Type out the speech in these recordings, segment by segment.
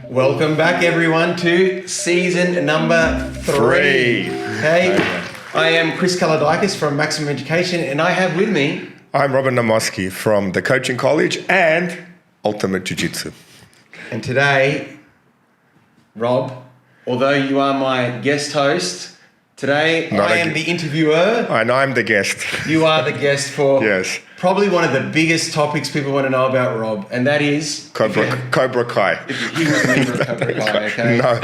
Welcome back, everyone, to season number 3. Okay, I am Chris Kaladikis from Maximum Education, and I have with me... I'm Robin Namoski from the Coaching College and Ultimate Jujitsu. And today, Rob, although you are my guest host, today I am the interviewer. And I'm the guest. You are the guest for yes. Probably one of the biggest topics people want to know about Rob, and that is... Cobra Kai. He was a member of Cobra Kai, okay? No.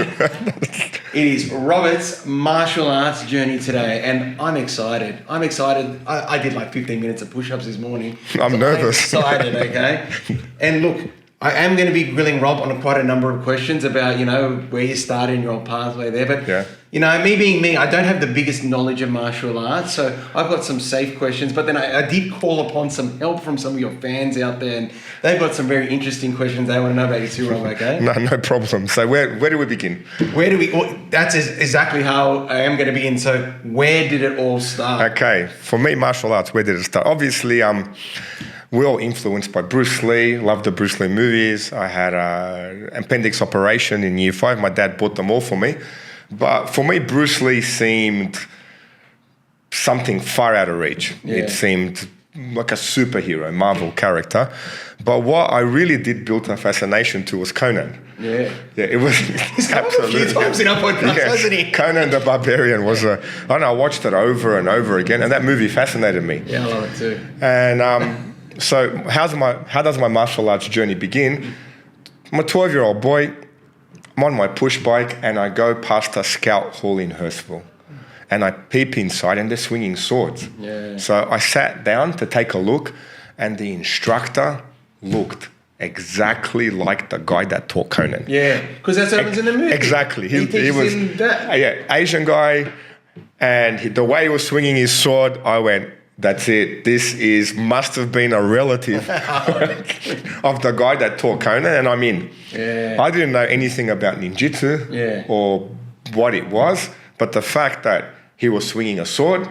It is Robert's martial arts journey today, and I'm excited. I did like 15 minutes of push-ups this morning. I'm nervous. I'm excited, okay? And look, I am going to be grilling Rob on quite a number of questions about, where you started in your pathway there. But, me being me, I don't have the biggest knowledge of martial arts. So I've got some safe questions. But then I did call upon some help from some of your fans out there. And they've got some very interesting questions they want to know about you too, Rob, okay? No problem. So where do we begin? That's exactly how I am going to begin. So where did it all start? Okay. For me, martial arts, where did it start? Obviously, we're all influenced by Bruce Lee. Loved the Bruce Lee movies. I had an appendix operation in year 5. My dad bought them all for me. But for me, Bruce Lee seemed something far out of reach. Yeah. It seemed like a superhero, Marvel character. But what I really did build a fascination to was Conan. Yeah, it was absolutely. A few times in our podcast, hasn't he? Conan the Barbarian was I watched it over and over again, and that movie fascinated me. Yeah, I love it too. And so how does my martial arts journey begin? I'm a 12-year-old boy. I'm on my push bike and I go past a scout hall in Hurstville. And I peep inside and they're swinging swords. Yeah. So I sat down to take a look and the instructor looked exactly like the guy that taught Conan. Yeah, because that's what happens in the movie. Exactly. He was him that. Asian guy, and the way he was swinging his sword, I went, that's it. This must have been a relative of the guy that taught Conan, and I'm in. Yeah. I didn't know anything about ninjutsu or what it was, but the fact that he was swinging a sword,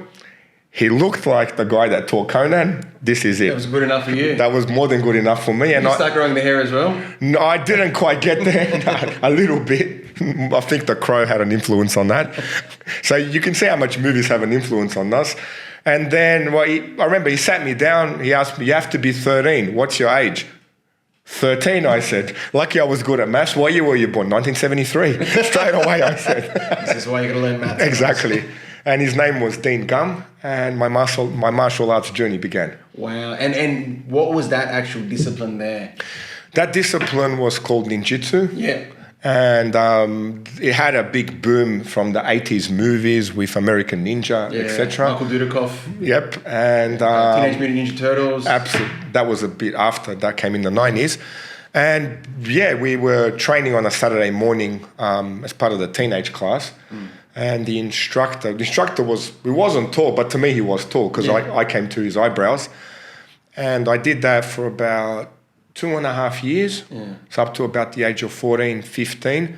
he looked like the guy that taught Conan. This is it. That was good enough for you. That was more than good enough for me. And you start growing the hair as well? No, I didn't quite get there. A little bit. I think The Crow had an influence on that. So you can see how much movies have an influence on us. And then, I remember he sat me down. He asked me, you have to be 13. What's your age? 13, I said. Lucky I was good at maths. What year were you born? 1973. Straight away, I said. This is why you're going to learn maths. Exactly. And his name was Dean Gum, and my martial arts journey began. Wow. And what was that actual discipline there? That discipline was called Ninjutsu. Yeah. And it had a big boom from the 80s movies with American Ninja, etc. Michael Dudikoff. Yep. And Teenage Mutant Ninja Turtles. Absolutely. That was a bit after. That came in the 90s. And we were training on a Saturday morning as part of the teenage class. And the instructor he wasn't tall, but to me he was tall because I came to his eyebrows. And I did that for about 2.5 years, so up to about the age of 14, 15.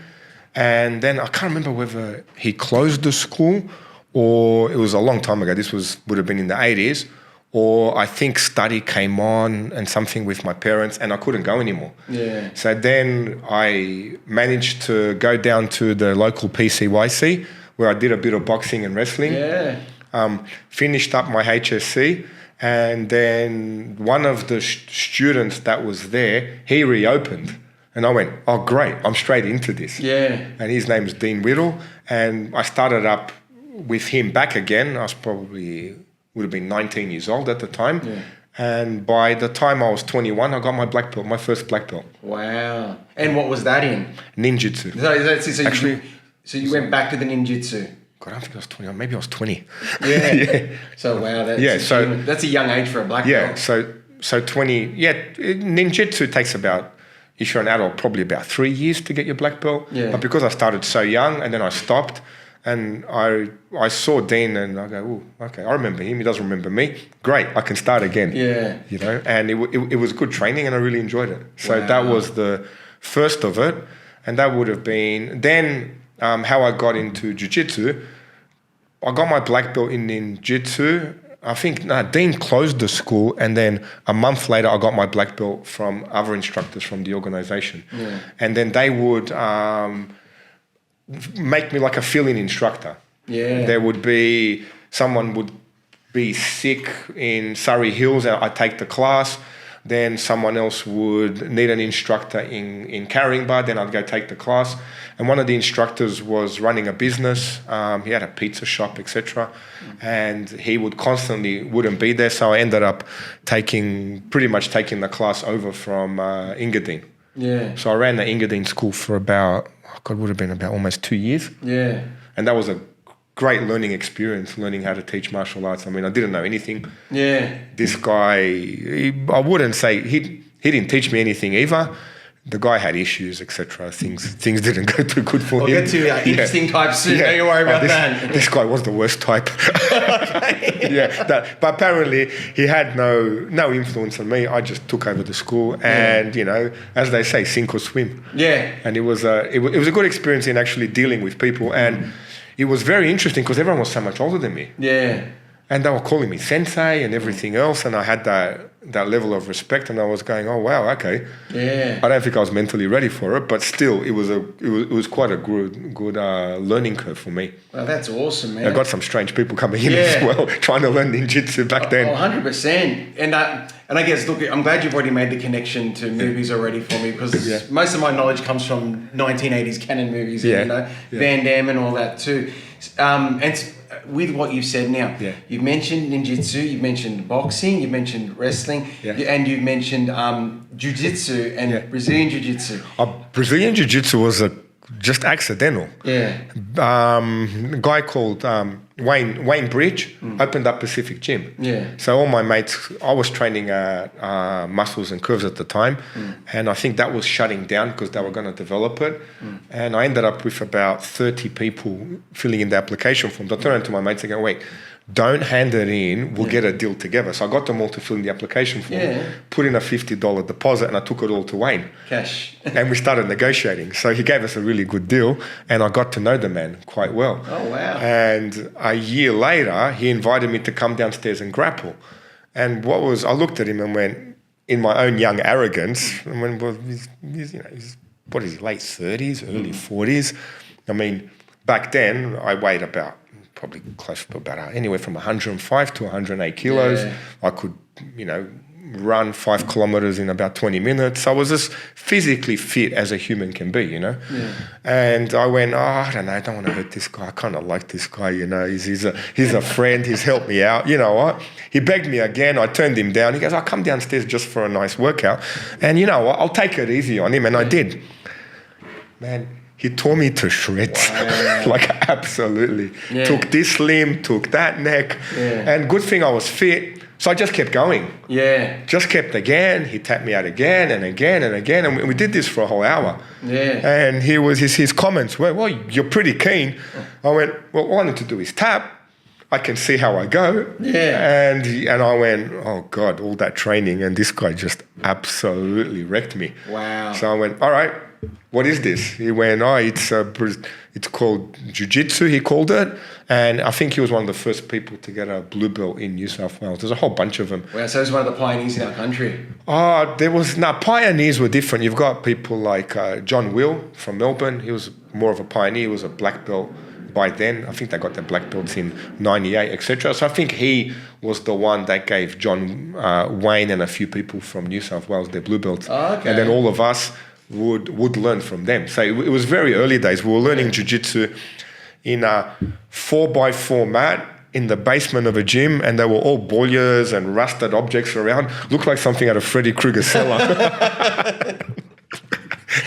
And then I can't remember whether he closed the school or it was a long time ago. This would have been in the 80s. Or I think study came on and something with my parents and I couldn't go anymore. Yeah. So then I managed to go down to the local PCYC where I did a bit of boxing and wrestling. Yeah. Finished up my HSC. And then one of the students that was there, he reopened. And I went, oh, great, I'm straight into this. Yeah. And his name's Dean Whittle. And I started up with him back again. I was would have been 19 years old at the time. Yeah. And by the time I was 21, I got my black belt, my first black belt. Wow. And what was that in? Ninjutsu. So you went back to the ninjutsu? God, I don't think I was 20. Maybe I was 20. Yeah. So, wow, that's a young age for a black belt. So 20, ninjutsu takes about, if you're an adult, probably about 3 years to get your black belt. Yeah. But because I started so young and then I stopped, and I saw Dean and I go, oh, okay, I remember him. He doesn't remember me. Great, I can start again. Yeah. And it was good training and I really enjoyed it. So that was the first of it. And that would have been, then how I got into Jiu-Jitsu, I got my black belt in Ninjutsu I think Dean closed the school, and then a month later I got my black belt from other instructors from the organization. Yeah. And then they would make me like a fill-in instructor. Yeah. There would be, someone would be sick in Surrey Hills and I'd take the class. Then someone else would need an instructor in Caringbah, then I'd go take the class. And one of the instructors was running a business. He had a pizza shop, etc. And he would constantly wouldn't be there. So I ended up pretty much taking the class over from Engadine. Yeah. So I ran the Engadine school for about, would have been about almost 2 years. Yeah. And that was a great learning experience, learning how to teach martial arts. I mean, I didn't know anything. Yeah. This guy, I wouldn't say, he didn't teach me anything either. The guy had issues, etc. Things didn't go too good for him. We'll get to interesting types soon. Don't you worry about that. This guy was the worst type. But apparently he had no influence on me. I just took over the school, and as they say, sink or swim. Yeah. And it was a good experience in actually dealing with people, and it was very interesting because everyone was so much older than me. Yeah. And they were calling me sensei and everything else, and I had that level of respect, and I was going, oh wow, okay. Yeah. I don't think I was mentally ready for it, but still, it was quite a good learning curve for me. Well, that's awesome, man. I got some strange people coming in as well, trying to learn ninjutsu back then. 100%. And I guess, look, I'm glad you've already made the connection to movies already for me, because most of my knowledge comes from 1980s canon movies, Van Damme and all that too. And with what you've said now, you've mentioned ninjutsu, you've mentioned boxing, you've mentioned wrestling, and you've mentioned jujitsu and Brazilian jiu-jitsu. Brazilian jiu-jitsu was just accidental. Yeah. A guy called Wayne Bridge opened up Pacific Gym. Yeah. So all my mates, I was training muscles and curves at the time, and I think that was shutting down because they were going to develop it. And I ended up with about 30 people filling in the application forms. I turned to my mates and go, wait, don't hand it in, we'll get a deal together. So I got them all to fill in the application form, put in a $50 deposit, and I took it all to Wayne. Cash. And we started negotiating. So he gave us a really good deal, and I got to know the man quite well. Oh, wow. And a year later, he invited me to come downstairs and grapple. And I looked at him and went, in my own young arrogance, and went, well, he's what is he, late 30s, early 40s? I mean, back then, I weighed probably close to about anywhere from 105 to 108 kilos. Yeah. I could, run 5 kilometers in about 20 minutes. I was as physically fit as a human can be, Yeah. And I went, I don't know, I don't want to hurt this guy. I kind of like this guy, He's a friend. He's helped me out. You know what? He begged me again. I turned him down. He goes, I'll come downstairs just for a nice workout. And you know what? I'll take it easy on him. And I did. Man, he tore me to shreds. Wow. Like, absolutely. Yeah. Took this limb, took that neck. Yeah. And good thing I was fit. So I just kept going. Yeah. Just kept again. He tapped me out again and again and again. And we did this for a whole hour. Yeah. And his comments were, well, you're pretty keen. I went, well, all I need to do is tap. I can see how I go. Yeah. And I went, oh God, all that training. And this guy just absolutely wrecked me. Wow. So I went, all right, what is this? He went, it's called Jujitsu, he called it. And I think he was one of the first people to get a blue belt in New South Wales. There's a whole bunch of them. Wow, so he was one of the pioneers in our country. Pioneers were different. You've got people like John Will from Melbourne. He was more of a pioneer. He was a black belt by then. I think they got their black belts in 98, etc. So I think he was the one that gave John Wayne and a few people from New South Wales their blue belts. Oh, okay. And then all of us would learn from them. So it was very early days. We were learning jiu-jitsu in a 4x4 mat in the basement of a gym, and they were all boilers and rusted objects around. Looked like something out of Freddy Krueger's cellar.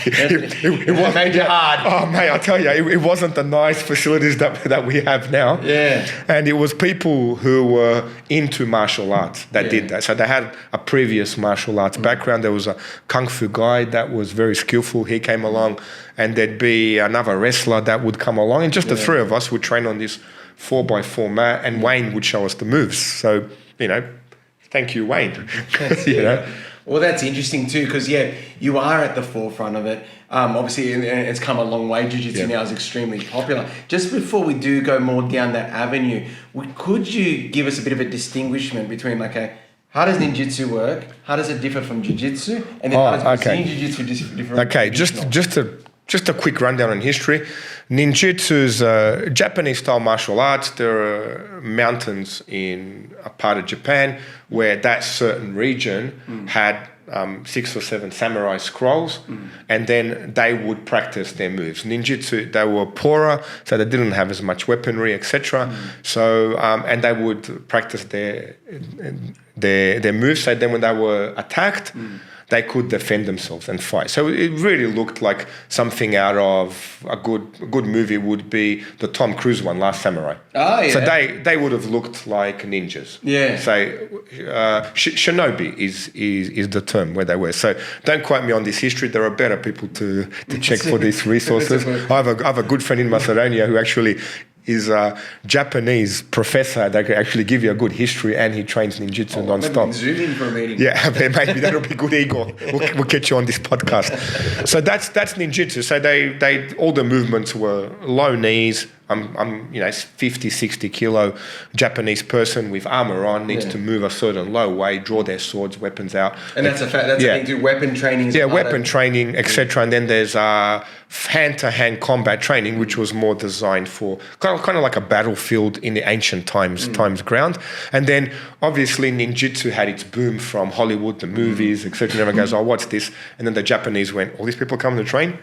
It made you hard. Oh, mate, I tell you, it wasn't the nice facilities that we have now. Yeah. And it was people who were into martial arts that did that. So they had a previous martial arts background. There was a kung fu guy that was very skillful. He came along, and there'd be another wrestler that would come along, and just the three of us would train on this 4x4 mat, and Wayne would show us the moves. So, thank you, Wayne. Well, that's interesting too, because you are at the forefront of it. Obviously, it's come a long way. Jiu-Jitsu now is extremely popular. Just before we do go more down that avenue, could you give us a bit of a distinguishment between how does Ninjutsu work? How does it differ from Jiu-Jitsu? And then how does Brazilian Jiu-Jitsu differ from just a quick rundown on history. Ninjutsu's Japanese-style martial arts. There are mountains in a part of Japan where that certain region had 6 or 7 samurai scrolls, and then they would practice their moves. Ninjutsu, they were poorer, so they didn't have as much weaponry, etc. So, and they would practice their moves. So then, when they were attacked, they could defend themselves and fight. So it really looked like something out of a good movie would be the Tom Cruise one, Last Samurai. Oh, yeah. So they would have looked like ninjas. Yeah. So shinobi is the term where they were. So don't quote me on this history. There are better people to check for these resources. I have a good friend in Macedonia who actually is a Japanese professor that can actually give you a good history, and he trains ninjutsu non-stop. Zoom in for a meeting. Yeah, maybe that'll be good, Igor. We'll get you on this podcast. So that's ninjutsu. So they all the movements were low knees. I'm 50, 60 kilo Japanese person with armor on, needs to move a certain low way, draw their swords, weapons out. And that's a thing too, weapon training. Weapon training, etc. And then there's hand-to-hand combat training, which was more designed for kind of like a battlefield in the ancient times ground. And then obviously ninjutsu had its boom from Hollywood, the movies, etc. And everyone goes, oh, what's this? And then the Japanese went, all these people come to train?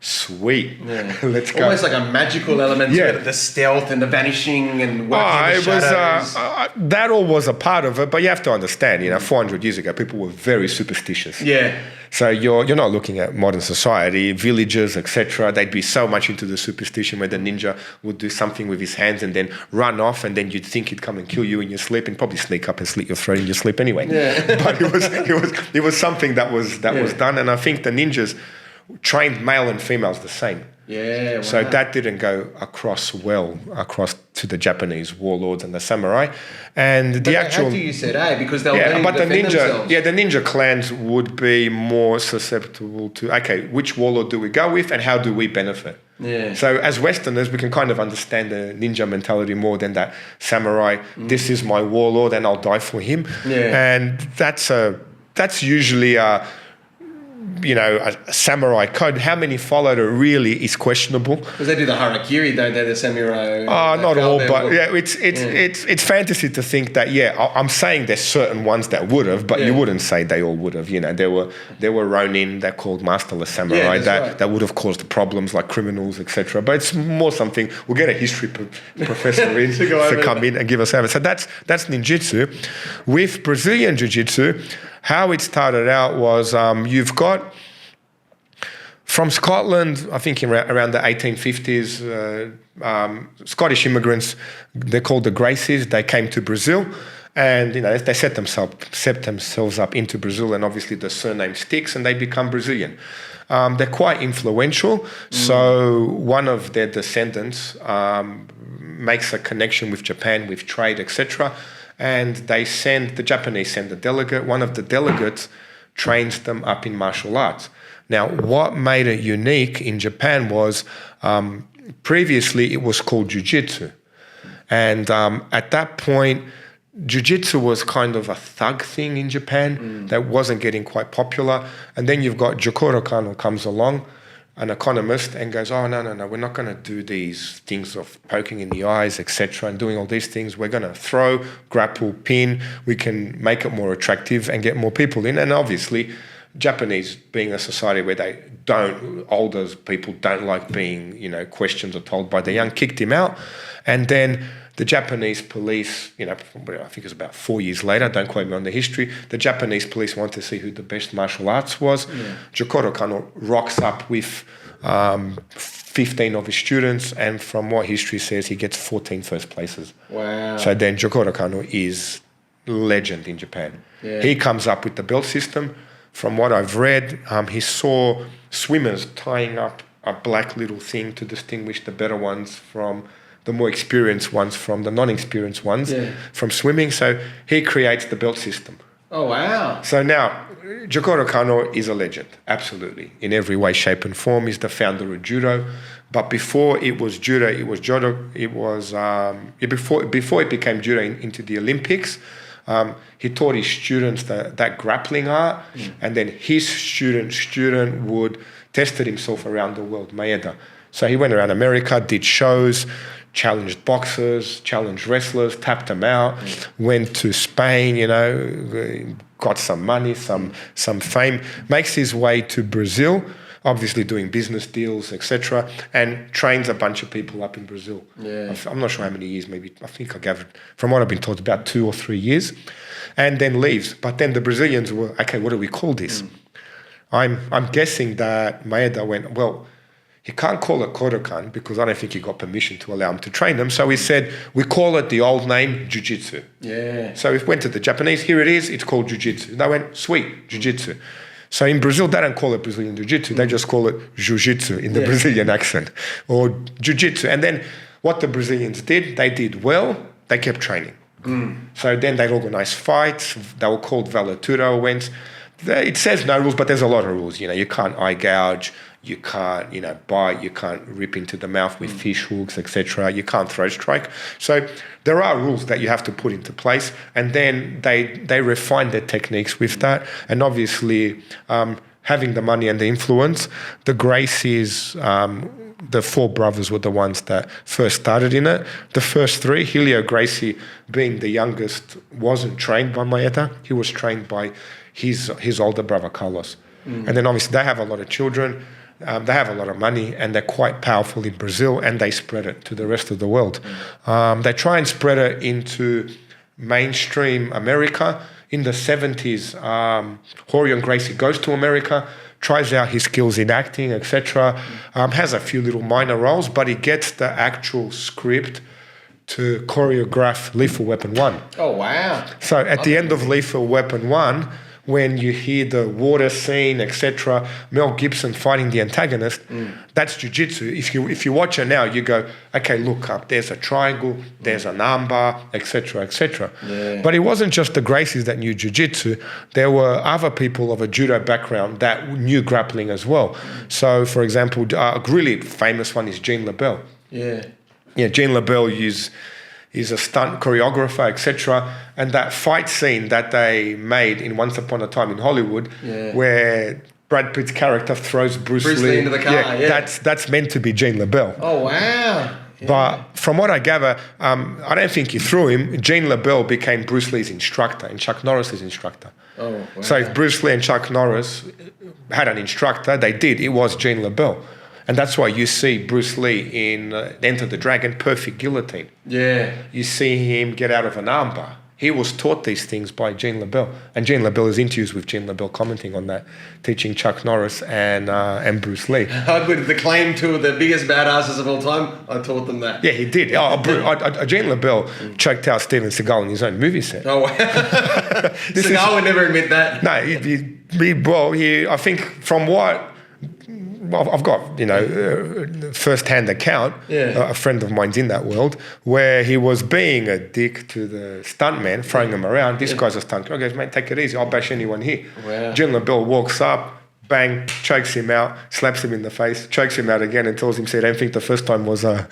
Sweet. Yeah. Let's go. Almost like a magical element to it, the stealth and the vanishing and working the shadows. That all was a part of it, but you have to understand, 400 years ago, people were very superstitious. Yeah. So you're not looking at modern society, villages, etc. They'd be so much into the superstition where the ninja would do something with his hands and then run off, and then you'd think he'd come and kill you in your sleep and probably sneak up and slit your throat in your sleep anyway. Yeah. But it was something that was done, and I think the ninjas trained male and females the same. Yeah. Wow. So that didn't go across to the Japanese warlords and the samurai. And how do you say that? Because they'll learn to defend themselves. Yeah, the ninja clans would be more susceptible to, which warlord do we go with and how do we benefit? Yeah. So as Westerners, we can kind of understand the ninja mentality more than that samurai. This is my warlord and I'll die for him. Yeah. And that's usually a samurai code. How many followed it really is questionable. Because they do the harakiri, don't they? The samurai. Not all, but it's fantasy to think that. I'm saying there's certain ones that would have, but you wouldn't say they all would have. There were Ronin that called masterless samurai that would have caused problems like criminals, etc. But it's more something. We'll get a history professor in to come in and give us that. So that's ninjutsu. With Brazilian jiu-jitsu, how it started out was you've got from Scotland, I think around the 1850s, Scottish immigrants, they're called the Gracies, they came to Brazil and they set themselves up into Brazil, and obviously the surname sticks and they become Brazilian. They're quite influential, so one of their descendants makes a connection with Japan, with trade, etc., and the Japanese send a delegate. One of the delegates trains them up in martial arts. Now, what made it unique in Japan was previously it was called Jujitsu. And at that point, Jiu-Jitsu was kind of a thug thing in Japan that wasn't getting quite popular. And then you've got Jokoro Kano comes along, an economist, and goes, oh, no, we're not going to do these things of poking in the eyes, etc., and doing all these things. We're going to throw, grapple, pin. We can make it more attractive and get more people in. And obviously, Japanese being a society where older people don't like being, questioned or told by the young, kicked him out. And then the Japanese police, I think it was about 4 years later, don't quote me on the history, the Japanese police wanted to see who the best martial arts was. Yeah. Jokoro Kano rocks up with 15 of his students, and from what history says, he gets 14 first places. Wow. So then Jokoro Kano is legend in Japan. Yeah. He comes up with the belt system. From what I've read, he saw swimmers tying up a black little thing to distinguish the better ones from the more experienced ones from the non-experienced ones from swimming. So he creates the belt system. Oh, wow. So now, Jokoro Kano is a legend, absolutely, in every way, shape, and form. He's the founder of judo. But before it was judo, it was judo. It was before it became judo into the Olympics. He taught his students that grappling art, and then his student would tested himself around the world, Maeda. So he went around America, did shows, challenged boxers, challenged wrestlers, tapped them out, went to Spain, got some money, some fame, makes his way to Brazil, obviously doing business deals, etc., and trains a bunch of people up in Brazil. Yeah. I'm not sure how many years, maybe, I think I gathered, from what I've been told, about 2 or 3 years, and then leaves. But then the Brazilians were, okay, what do we call this? I'm guessing that Maeda went, well, he can't call it Kodokan because I don't think he got permission to allow him to train them. So he said, we call it the old name, Jujitsu. Yeah. So we went to the Japanese, here it is, it's called Jujitsu. They went, sweet, Jujitsu. So in Brazil, they don't call it Brazilian Jiu-Jitsu, they just call it Jiu-Jitsu in the Brazilian accent, or Jiu-Jitsu. And then what the Brazilians did, they did well, they kept training. So then they'd organize fights, they were called Valetudo events. It says no rules, but there's a lot of rules. You can't eye gouge, you can't, bite, you can't rip into the mouth with fish hooks, etc. You can't throw strike. So there are rules that you have to put into place, and then they refine their techniques with that. And obviously, having the money and the influence, the Gracies, the 4 brothers were the ones that first started in it. The first 3, Helio Gracie being the youngest, wasn't trained by Maeda. He was trained by his older brother, Carlos. And then obviously they have a lot of children, they have a lot of money, and they're quite powerful in Brazil, and they spread it to the rest of the world. They try and spread it into mainstream America. In the 70s, Horion Gracie goes to America, tries out his skills in acting, etc., has a few little minor roles, but he gets the actual script to choreograph Lethal Weapon 1. Oh, wow. So at the end of Lethal Weapon 1, when you hear the water scene, etc., Mel Gibson fighting the antagonist, that's jiu-jitsu. If you watch it now, you go, okay, look up, there's a triangle, there's an armbar, etc., etc. Yeah. But it wasn't just the Gracies that knew jiu-jitsu. There were other people of a judo background that knew grappling as well. So, for example, a really famous one is Gene LaBelle. Yeah. Yeah, Gene LaBelle is a stunt choreographer, etc. And that fight scene that they made in Once Upon a Time in Hollywood, where Brad Pitt's character throws Bruce Lee into the car, that's meant to be Gene LaBelle. Oh, wow. Yeah. But from what I gather, I don't think he threw him. Gene LaBelle became Bruce Lee's instructor and Chuck Norris's instructor. Oh, wow. So if Bruce Lee and Chuck Norris had an instructor, it was Gene LaBelle. And that's why you see Bruce Lee in Enter the Dragon, perfect guillotine. Yeah. You see him get out of an armbar. He was taught these things by Gene LaBelle. And Gene LaBelle has interviews with Gene LaBelle commenting on that, teaching Chuck Norris and Bruce Lee. With the claim to the biggest badasses of all time, I taught them that. Yeah, he did. Gene LaBelle choked out Steven Seagal in his own movie set. Oh, wow. Seagal would never admit that. No, I think from what... I've got, first-hand account, a friend of mine's in that world, where he was being a dick to the stuntman, throwing him around. This guy's a stunt. Okay, mate, take it easy. I'll bash anyone here. Wow. Jim LaBelle walks up, bang, chokes him out, slaps him in the face, chokes him out again, and tells him, "I don't think the first time was a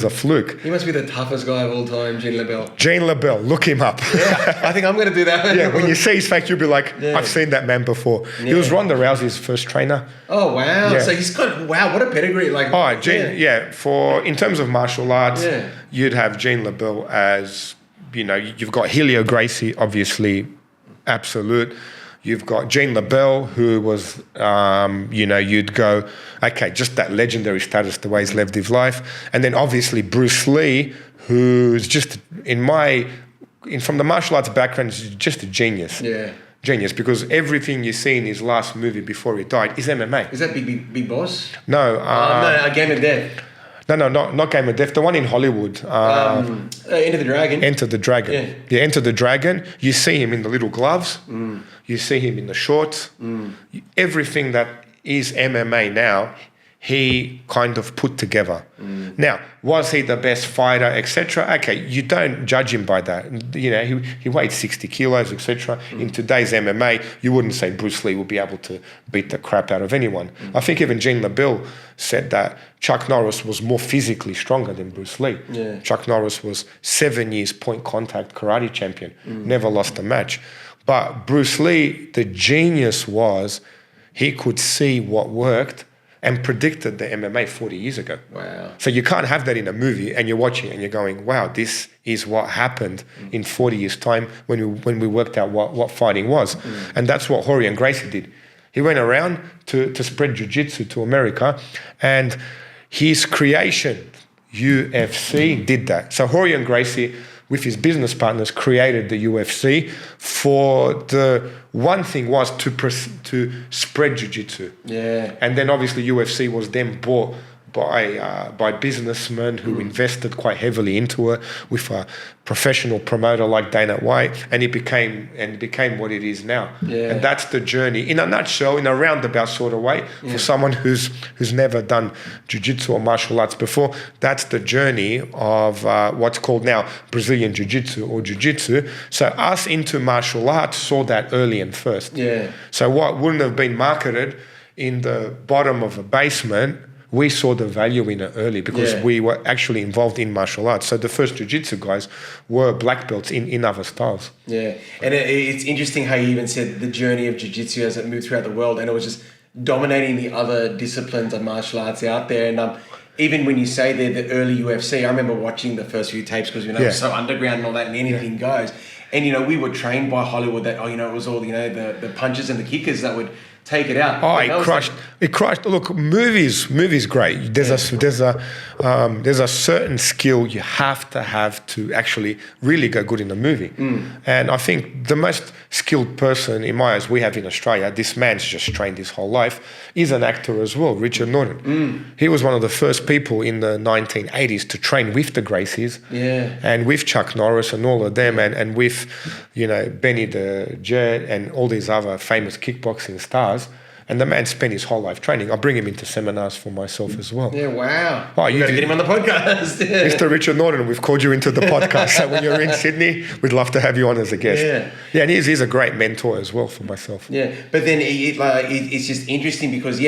fluke." He must be the toughest guy of all time, Gene LaBelle. Gene LaBelle, look him up. Yeah, I think I'm going to do that. Yeah, when you see his face, you'll be like, I've seen that man before. Yeah. He was Ronda Rousey's first trainer. Oh, wow. Yeah. So he's got, wow, what a pedigree. In terms of martial arts, you'd have Gene LaBelle as, you've got Helio Gracie, obviously, absolute. You've got Gene LaBelle, who was, you'd go, okay, just that legendary status, the way he's lived his life. And then obviously Bruce Lee, who's just, from the martial arts background, is just a genius. Yeah. Genius, because everything you see in his last movie before he died is MMA. Is that Big Boss? No. No, Game of Death. No, not Game of Death. The one in Hollywood. Enter the Dragon. Enter the Dragon. Yeah, Enter the Dragon. You see him in the little gloves. You see him in the shorts. Everything that is MMA now, he kind of put together. Now, was he the best fighter, etc.? Okay, you don't judge him by that. You know, he weighed 60 kilos, etc. In today's MMA, you wouldn't say Bruce Lee would be able to beat the crap out of anyone. I think even Gene LaBelle said that Chuck Norris was more physically stronger than Bruce Lee. Yeah. Chuck Norris was 7 years point contact karate champion, never lost a match. But Bruce Lee, the genius was he could see what worked and predicted the MMA 40 years ago. Wow. So you can't have that in a movie and you're watching and you're going, wow, this is what happened in 40 years' time when we worked out what fighting was. And that's what Rorion Gracie did. He went around to spread Jiu-Jitsu to America, and his creation, UFC, did that. So Rorion Gracie, with his business partners, created the UFC for the one thing was to spread Jiu-Jitsu. Yeah. And then obviously UFC was then bought by businessmen who invested quite heavily into it with a professional promoter like Dana White, and it became what it is now. Yeah. And that's the journey in a nutshell, in a roundabout sort of way, for someone who's never done jiu-jitsu or martial arts before. That's the journey of what's called now Brazilian jiu-jitsu or jiu-jitsu. So us into martial arts saw that early and first. Yeah. So what wouldn't have been marketed in the bottom of a basement, we saw the value in it early because we were actually involved in martial arts. So the first jiu-jitsu guys were black belts in other styles. Yeah, and it's interesting how you even said the journey of jiu-jitsu as it moved throughout the world, and it was just dominating the other disciplines of martial arts out there. And even when you say the early UFC, I remember watching the first few tapes because, it was so underground and all that, and anything goes. And, we were trained by Hollywood that, it was all, the punches and the kickers that would take it out. Oh, it crushed. Look, movies great. There's a certain skill you have to actually really go good in a movie. And I think the most skilled person in my eyes we have in Australia, this man's just trained his whole life, is an actor as well, Richard Norton. He was one of the first people in the 1980s to train with the Gracies and with Chuck Norris and all of them and with, Benny the Jet and all these other famous kickboxing stars. And the man spent his whole life training. I bring him into seminars for myself as well. Yeah, wow. Oh, you got to get him on the podcast. Mr. Richard Norton, we've called you into the podcast. So when you're in Sydney, we'd love to have you on as a guest. Yeah, and he's a great mentor as well for myself. Yeah, but then it's just interesting because,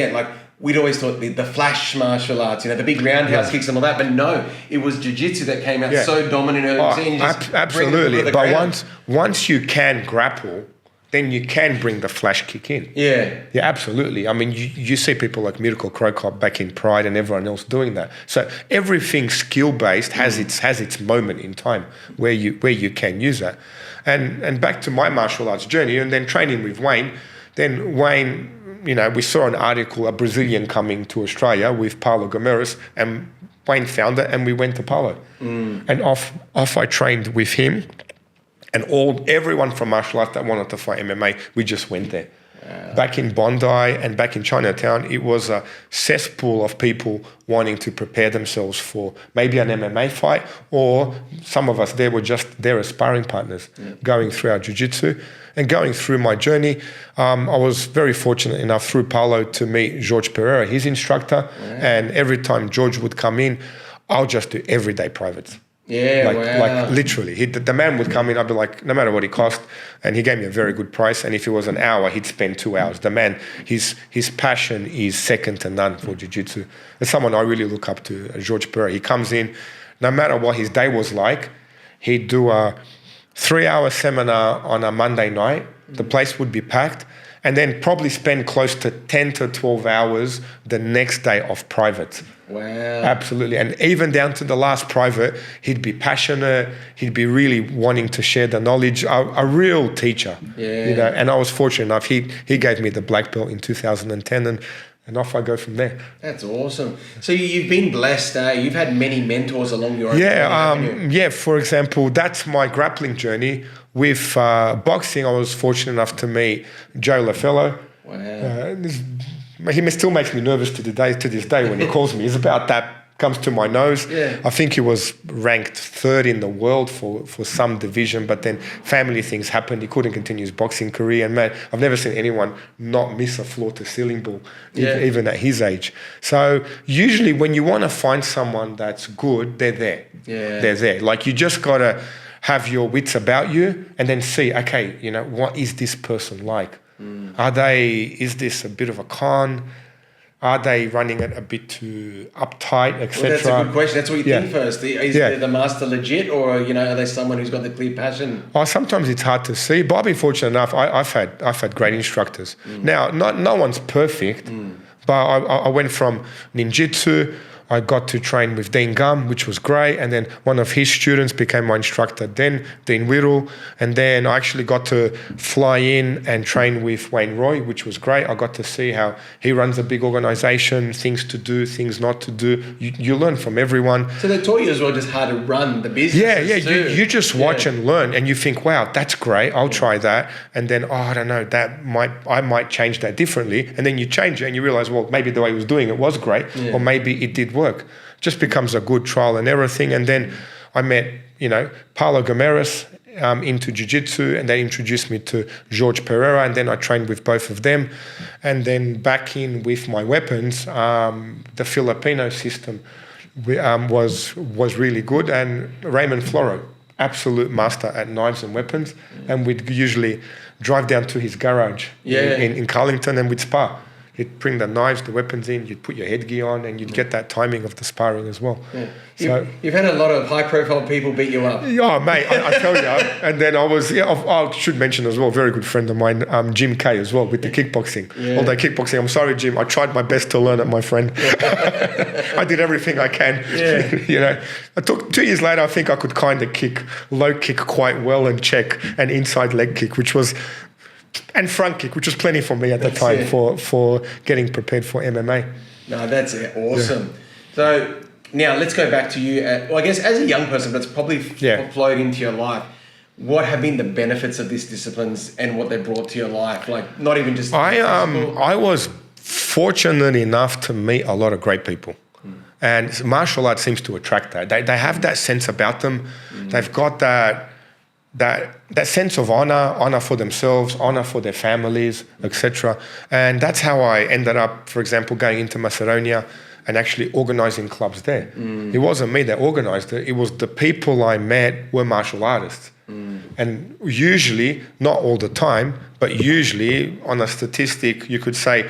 we'd always thought the flash martial arts, the big roundhouse kicks and all that, but no, it was jiu-jitsu that came out so dominant early. Absolutely. But once you can grapple, then you can bring the flash kick in. Yeah, absolutely. I mean, you see people like Miracle Crow Cop back in Pride and everyone else doing that. So everything skill-based has its moment in time where you can use that. And back to my martial arts journey and then training with Wayne. Then Wayne, we saw an article, a Brazilian coming to Australia with Paulo Gomes, and Wayne found it and we went to Paulo. And off I trained with him. And everyone from martial arts that wanted to fight MMA, we just went there. Wow. Back in Bondi and back in Chinatown, it was a cesspool of people wanting to prepare themselves for maybe an MMA fight, or some of us there were just there as sparring partners, going through our jiu-jitsu. And going through my journey, I was very fortunate enough through Paulo to meet George Pereira, his instructor. Wow. And every time George would come in, I'll just do everyday privates. Yeah, like literally. The man would come in, I'd be like, no matter what he cost, and he gave me a very good price. And if it was an hour, he'd spend 2 hours. The man, his passion is second to none for jiu-jitsu. It's someone I really look up to, George Pereira. He comes in, no matter what his day was like, he'd do a 3-hour seminar on a Monday night. The place would be packed, and then probably spend close to 10 to 12 hours the next day of private. Wow. Absolutely. And even down to the last private, he'd be passionate. He'd be really wanting to share the knowledge. A real teacher. Yeah. And I was fortunate enough. He gave me the black belt in 2010, and off I go from there. That's awesome. So you've been blessed. You've had many mentors along your own journey. Yeah. For example, that's my grappling journey. With boxing, I was fortunate enough to meet Joe LaFellow. Wow. He still makes me nervous to this day when he calls me. It's about that comes to my nose. Yeah. I think he was ranked third in the world for some division, but then family things happened. He couldn't continue his boxing career. And man, I've never seen anyone not miss a floor-to-ceiling ball, even at his age. So usually when you want to find someone that's good, they're there. Yeah. They're there. Like you just got to have your wits about you and then see, okay, you know, what is this person like? Is this a bit of a con? Are they running it a bit too uptight, etc.? Well, that's a good question. That's what you think first. Is the master legit, or are they someone who's got the clear passion? Oh, sometimes it's hard to see, but I've been fortunate enough. I've had great instructors. Now, no one's perfect, but I went from Ninjutsu. I got to train with Dean Gum, which was great. And then one of his students became my instructor then, Dean Whittle. And then I actually got to fly in and train with Wayne Roy, which was great. I got to see how he runs a big organization, things to do, things not to do. You learn from everyone. So they taught you as well just how to run the business. Yeah. You just watch and learn, and you think, wow, that's great. I'll try that. And then, I don't know, I might change that differently. And then you change it and you realize, well, maybe the way he was doing it was great, or maybe it did work. Just becomes a good trial and error thing. And then I met, Paulo Gomeres into Jiu-Jitsu, and they introduced me to Jorge Pereira, and then I trained with both of them. And then back in with my weapons, the Filipino system was really good. And Raymond Floro, absolute master at knives and weapons. And we'd usually drive down to his garage in Carlington, and we'd spar. You'd bring the knives, the weapons in, you'd put your headgear on, and you'd get that timing of the sparring as well. Yeah. So you've had a lot of high-profile people beat you up. Oh, mate, I tell you. And then I should mention as well, a very good friend of mine, Jim Kay as well, with the kickboxing. Yeah. Although kickboxing, I'm sorry, Jim, I tried my best to learn it, my friend. I did everything I can. Yeah. I took 2 years later, I think I could kind of low kick quite well and check an inside leg kick, and front kick, which was plenty for me at the time for getting prepared for MMA. No, that's awesome. Yeah. So now let's go back to you. I guess as a young person, that's probably flowed into your life. What have been the benefits of these disciplines and what they brought to your life? Like not even just... I was fortunate enough to meet a lot of great people. And martial arts seems to attract that. They have that sense about them. They've got that sense of honor for themselves, honor for their families, etc. And that's how I ended up, for example, going into Macedonia and actually organizing clubs there. It wasn't me that organized it. It was the people I met were martial artists. And usually, not all the time, but usually on a statistic, you could say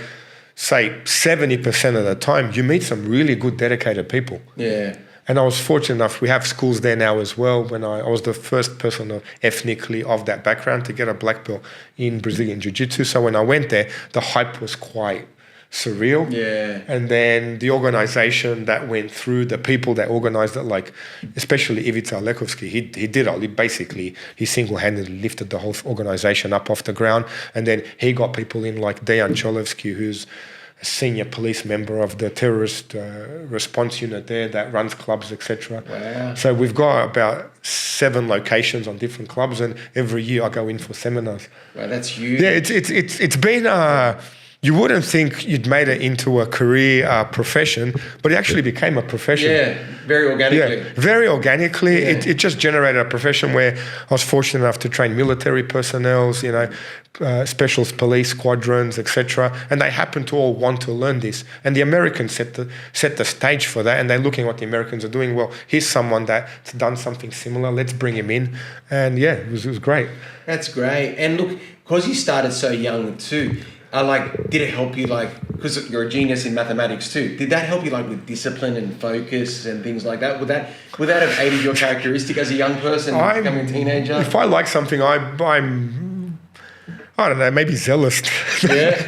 70% of the time, you meet some really good, dedicated people. Yeah. And I was fortunate enough, we have schools there now as well. When I was the first person ethnically of that background to get a black belt in Brazilian Jiu-Jitsu. So when I went there, the hype was quite surreal. Yeah. And then the organization that went through, the people that organized it, like especially Ivica Lekovsky, he did it. He single-handedly lifted the whole organization up off the ground. And then he got people in like Dejan Cholevsky, who's a senior police member of the terrorist response unit there that runs clubs, etc. Wow. So we've got about 7 locations on different clubs, and every year I go in for seminars. Wow, that's huge. Yeah, it's been... you wouldn't think you'd made it into a career profession, but it actually became a profession. Yeah, very organically. Yeah, very organically. Yeah. It just generated a profession where I was fortunate enough to train military personnel, special police squadrons, etc. And they happen to all want to learn this. And the Americans set the stage for that, and they're looking at what the Americans are doing. Well, here's someone that's done something similar. Let's bring him in. And yeah, it was great. That's great. And look, because you started so young too, did it help you, because you're a genius in mathematics too, did that help you with discipline and focus and things like that? Would that have aided your characteristic as a young person becoming a teenager? If I like something, I'm I don't know, maybe zealous. Yeah.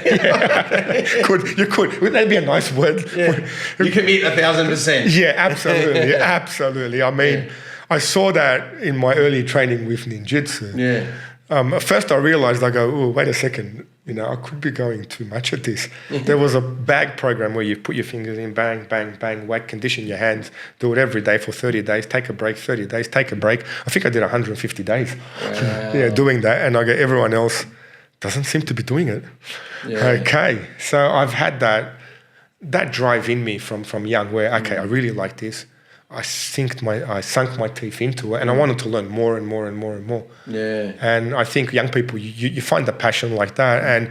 You could. Would that be a nice word? Yeah. You commit 1,000%. Yeah, absolutely. Absolutely. I mean, I saw that in my early training with Ninjutsu. Yeah. At first I realized, oh, wait a second, I could be going too much at this. There was a bag program where you put your fingers in, bang, bang, bang, whack, condition your hands, do it every day for 30 days, take a break, 30 days, take a break. I think I did 150 days doing that. And I go, everyone else doesn't seem to be doing it. Yeah. Okay. So I've had that that drive in me from young, where I really like this. I sunk my teeth into it, and I wanted to learn more and more and more and more. Yeah. And I think young people, you find a passion like that, and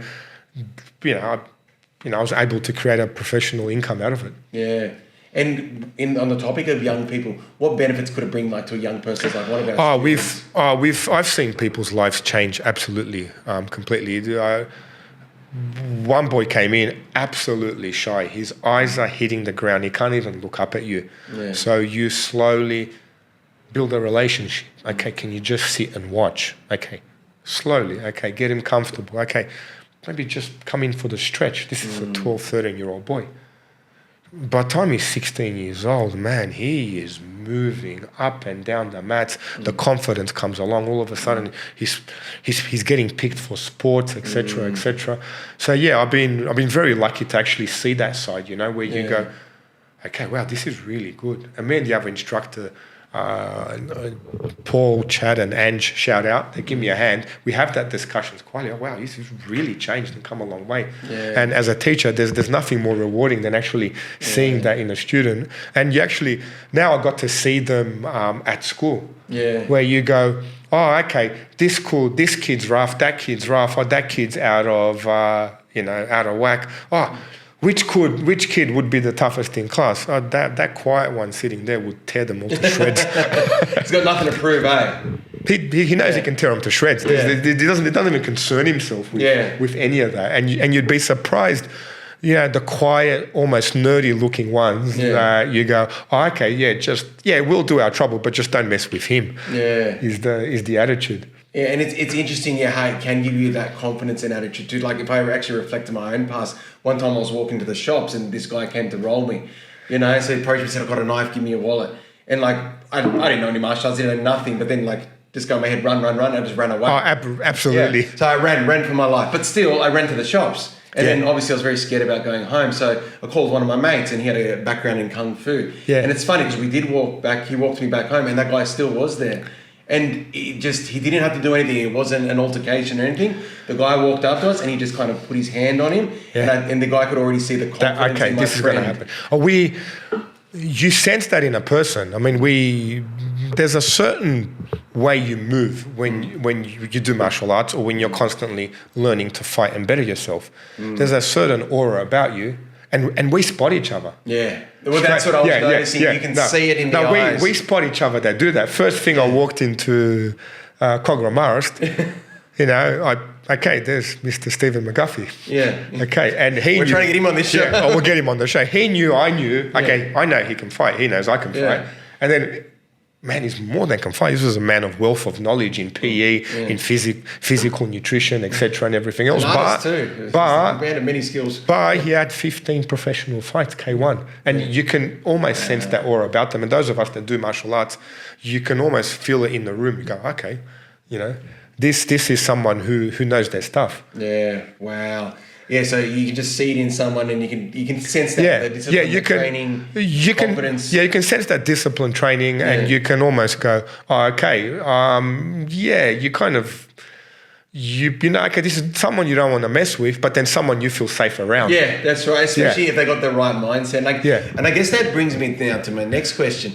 I was able to create a professional income out of it. Yeah. And on the topic of young people, what benefits could it bring like to a young person? Like, what about? I've seen people's lives change absolutely, completely. One boy came in absolutely shy. His eyes are hitting the ground. He can't even look up at you. Yeah. So you slowly build a relationship. Okay, can you just sit and watch? Okay, slowly. Okay, get him comfortable. Okay, maybe just come in for the stretch. This is a 12, 13-year-old boy. By the time he's 16 years old, man, he is moving up and down the mats. The confidence comes along. All of a sudden, he's getting picked for sports, etc., etc. So yeah, I've been very lucky to actually see that side. Where you go, okay, wow, this is really good. And me and the other instructor, Paul, Chad, and Ange, shout out. They give me a hand. We have that discussion. It's quite like, wow, this has really changed and come a long way. Yeah. And as a teacher, there's nothing more rewarding than actually seeing that in a student. And you actually, now I got to see them at school. Yeah. Where you go, oh, okay, this kid's rough, that kid's rough, or that kid's out of whack. Oh, which kid would be the toughest in class? Oh, that quiet one sitting there would tear them all to shreds. He's got nothing to prove, eh? He knows he can tear them to shreds. He doesn't even concern himself with any of that. And you'd be surprised, the quiet, almost nerdy-looking ones. You go, oh, okay, we'll do our trouble, but just don't mess with him. Yeah, is the attitude. Yeah, and it's interesting, how it can give you that confidence and attitude too. Like if I actually reflect on my own past, one time I was walking to the shops and this guy came to roll me, so he approached me and said, I've got a knife, give me a wallet. And like, I didn't know any martial arts, I didn't know nothing, but then like, just go in my head, run, I just ran away. Oh, absolutely. Yeah. So I ran for my life, but still I ran to the shops. And then obviously I was very scared about going home. So I called one of my mates and he had a background in Kung Fu. Yeah. And it's funny because we did walk back, he walked me back home and that guy still was there. And he didn't have to do anything. It wasn't an altercation or anything. The guy walked up to us and he just kind of put his hand on him. Yeah. And the guy could already see the confidence in my this is going to happen. You sense that in a person. I mean, there's a certain way you move when you do martial arts or when you're constantly learning to fight and better yourself. There's a certain aura about you. And we spot each other. Yeah. Well, that's what I was noticing. You can see it in the eyes. We spot each other that do that. First thing I walked into Cogra Marist, there's Mr. Stephen McGuffey. Yeah. Okay, and we're trying to get him on this show. Yeah, we'll get him on the show. He knew, I knew. Okay, I know he can fight. He knows I can fight. And then, man, he's more than can fight. This was a man of wealth of knowledge in PE, in physical nutrition, etc., and everything else. But many skills. But he had 15 professional fights, K1, and you can almost sense that aura about them. And those of us that do martial arts, you can almost feel it in the room. You go, okay, this is someone who knows their stuff. Yeah. Wow. Yeah, so you can just see it in someone, and you can sense that the discipline, training, confidence. You can sense that discipline, training, and you can almost go, oh, okay, you kind of, okay, this is someone you don't want to mess with, but then someone you feel safe around. Yeah, that's right, especially if they got the right mindset. And I guess that brings me now to my next question.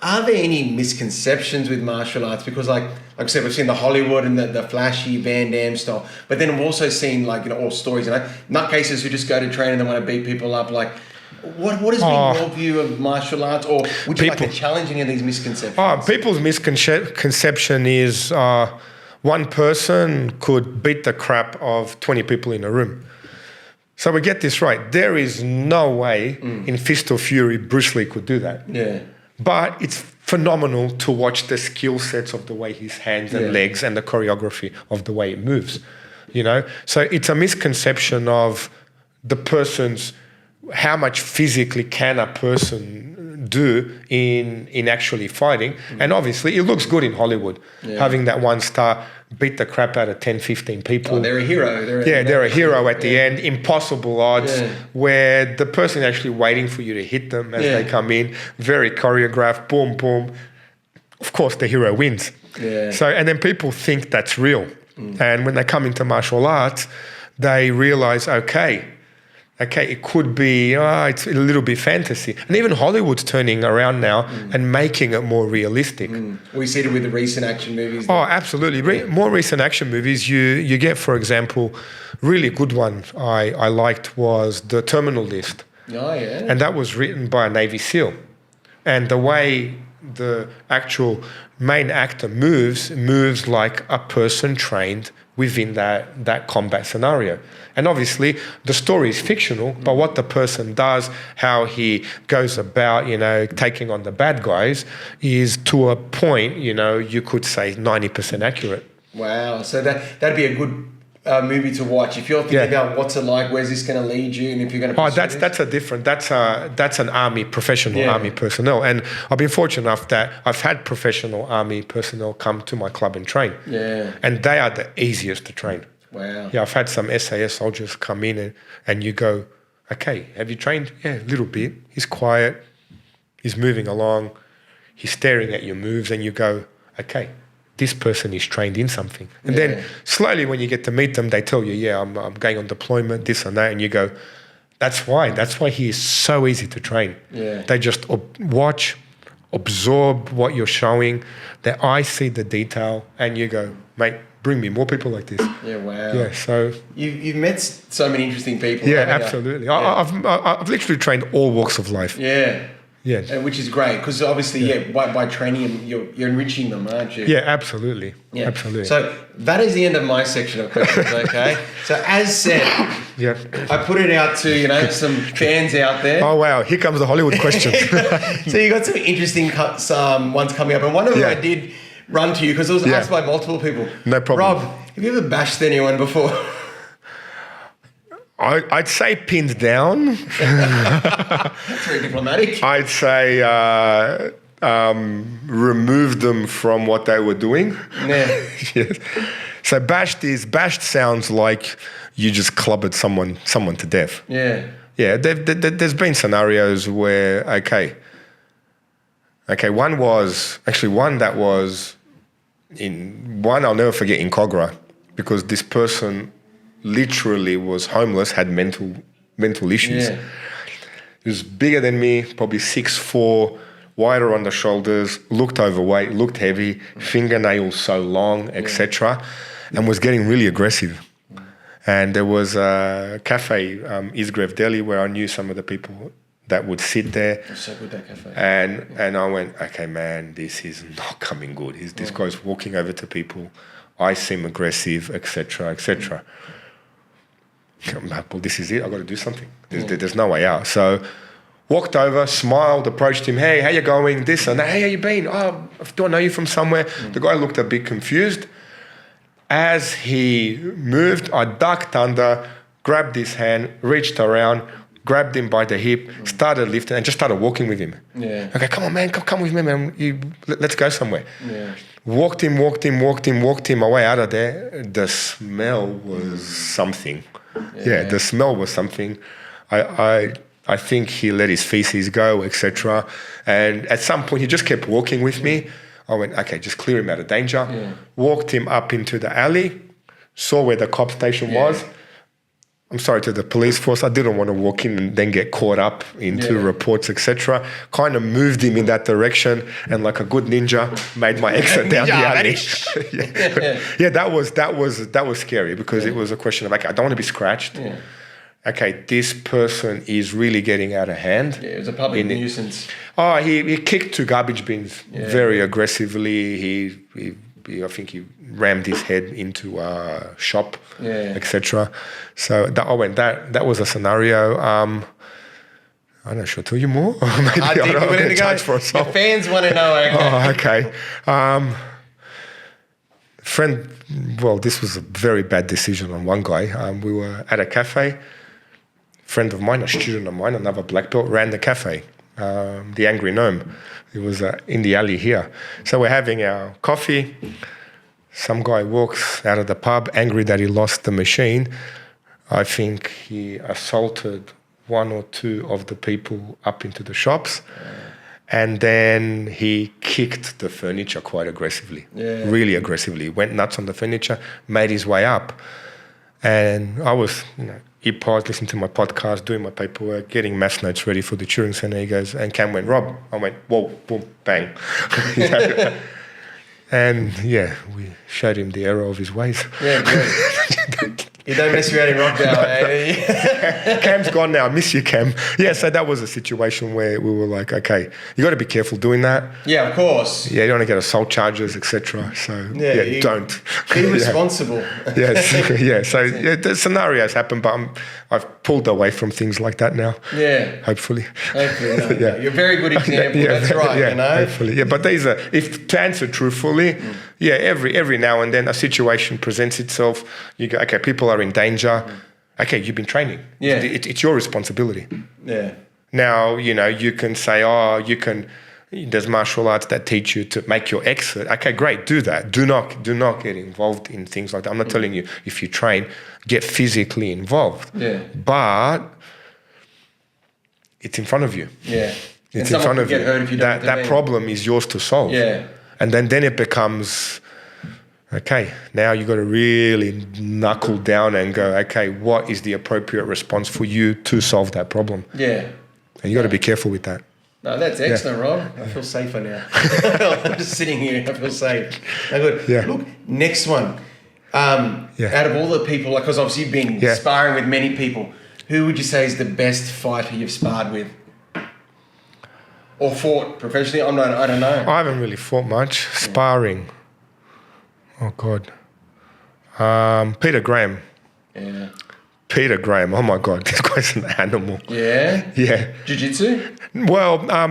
Are there any misconceptions with martial arts? Because like I said, we've seen the Hollywood and the flashy Van Damme style, but then we've also seen all stories, nutcases who just go to train and they want to beat people up. Like, what has been your view of martial arts, or would you like to challenge any of these misconceptions? People's misconception is one person could beat the crap of 20 people in a room. So we get this right. There is no way in Fist of Fury Bruce Lee could do that. Yeah. But it's phenomenal to watch the skill sets of the way his hands and legs and the choreography of the way it moves, So it's a misconception of the person's, how much physically can a person do in actually fighting. And obviously it looks good in Hollywood, having that one star beat the crap out of 10, 15 people. Oh, they're a hero. They're a hero at the end. Impossible odds where the person actually waiting for you to hit them as they come in. Very choreographed, boom, boom. Of course, the hero wins. Yeah. So, and then people think that's real. And when they come into martial arts, they realize, okay, Okay, it could be, it's a little bit fantasy. And even Hollywood's turning around now and making it more realistic. We see it with the recent action movies. Oh, absolutely. More recent action movies, you get, for example, really good one I liked was The Terminal List. Oh, yeah. And that was written by a Navy SEAL. And the way the actual main actor moves like a person trained within that combat scenario. And obviously the story is fictional, but what the person does, how he goes about, taking on the bad guys is to a point, you could say 90% accurate. Wow. So that'd be a good movie to watch if you're thinking about what's it like, where's this going to lead you, and if you're going to. That's an army professional army personnel, and I've been fortunate enough that I've had professional army personnel come to my club and train. Yeah. And they are the easiest to train. Wow. Yeah, I've had some SAS soldiers come in and you go, okay, have you trained? Yeah, a little bit. He's quiet. He's moving along. He's staring at your moves, and you go, okay, this person is trained in something. And then slowly when you get to meet them, they tell you, I'm going on deployment, this and that. And you go, that's why he is so easy to train. Yeah. They just watch, absorb what you're showing. Their eyes see the detail, and you go, mate, bring me more people like this. Yeah, wow. Yeah, so... You've met so many interesting people. Yeah, absolutely. Yeah. I've literally trained all walks of life. Yeah. Yeah. Which is great, because obviously, by training them, you're enriching them, aren't you? Yeah, absolutely. Yeah. Absolutely. So that is the end of my section of questions, okay? So as said, I put it out to, some fans out there. Oh, wow. Here comes the Hollywood questions. So you got some interesting ones coming up, and one of them I did run to you because it was asked by multiple people. No problem. Rob, have you ever bashed anyone before? I'd say pinned down. That's very diplomatic. I'd say remove them from what they were doing. Yeah. Yes. So bashed sounds like you just clobbered someone to death. Yeah. Yeah. There's been scenarios where one I'll never forget in Cogra, because this person literally was homeless, had mental issues. Yeah. He was bigger than me, probably 6'4", wider on the shoulders, looked overweight, looked heavy, fingernails so long, etc., and was getting really aggressive. And there was a cafe, Isgrev Delhi, where I knew some of the people that would sit there. It's so good, that cafe. And I went, okay, man, this is not coming good. This guy's walking over to people. I seem aggressive, etc., etc. Well, this is it. I've got to do something. There's no way out. So walked over, smiled, approached him. Hey, how you going? This and that. Hey, how you been? Oh, do I know you from somewhere? The guy looked a bit confused. As he moved, I ducked under, grabbed his hand, reached around, grabbed him by the hip, started lifting, and just started walking with him. Yeah. Okay, come on, man. Come with me, man. Let's go somewhere. Yeah. Walked him away out of there. The smell was something. Yeah, the smell was something. I think he let his feces go, etc. And at some point, he just kept walking with me. I went, okay, just clear him out of danger. Yeah. Walked him up into the alley, saw where the cop station was. I'm sorry to the police force. I didn't want to walk in and then get caught up into reports, etc. Kind of moved him in that direction, and like a good ninja, made my exit down the alley. That was scary, because it was a question of, okay, I don't want to be scratched. Yeah. Okay, this person is really getting out of hand. Yeah, it was a public nuisance. Oh, he kicked 2 garbage bins very aggressively. I think he rammed his head into a shop, etc. So that was a friend, I don't know, should I tell you more? Maybe I think we're going to go. For your fans want to know. Okay. This was a very bad decision on one guy. We were at a cafe. Friend of mine, a student of mine, another black belt, ran the cafe, the Angry Gnome. It was in the alley here. So we're having our coffee. Some guy walks out of the pub, angry that he lost the machine. I think he assaulted 1 or 2 of the people up into the shops. And then he kicked the furniture quite aggressively, really aggressively. Went nuts on the furniture, made his way up. And I was, earpods, listening to my podcast, doing my paperwork, getting maths notes ready for the Turing Centre. He goes, and Cam went, Rob. I went, whoa, boom, bang. And we showed him the error of his ways. Yeah, good. You don't mess around in Rockdale, eh? Cam's gone now. I miss you, Cam. Yeah, so that was a situation where we were like, okay, you got to be careful doing that. Yeah, of course. Yeah, you don't want to get assault charges, etc. So don't. Be responsible. Yes, yeah. So the scenarios happen, but I've pulled away from things like that now. Yeah. Hopefully. No, you're a very good example. That's right. Hopefully. Yeah, but these are, if to answer truthfully, every now and then a situation presents itself. You go, okay, people are in danger. Okay, you've been training. Yeah. It's your responsibility. Yeah. Now, you can say, there's martial arts that teach you to make your exit. Okay, great, do that. Do not get involved in things like that. I'm not telling you, if you train, get physically involved. Yeah. But it's in front of you. Yeah. It's in front of you. Get hurt if you don't that problem is yours to solve. Yeah. And then it becomes, okay, now you got to really knuckle down and go, okay, what is the appropriate response for you to solve that problem? Yeah. And you got to be careful with that. No, that's excellent, Rob. I feel safer now. I'm just sitting here. I feel safe. No, good. Yeah. Look, next one. Out of all the people, because obviously you've been sparring with many people, who would you say is the best fighter you've sparred with? Or fought professionally? I don't know. I haven't really fought much. Sparring. Oh, God. Peter Graham. Yeah. Peter Graham. Oh, my God. This guy's an animal. Yeah? Yeah. Jiu-Jitsu? Well, I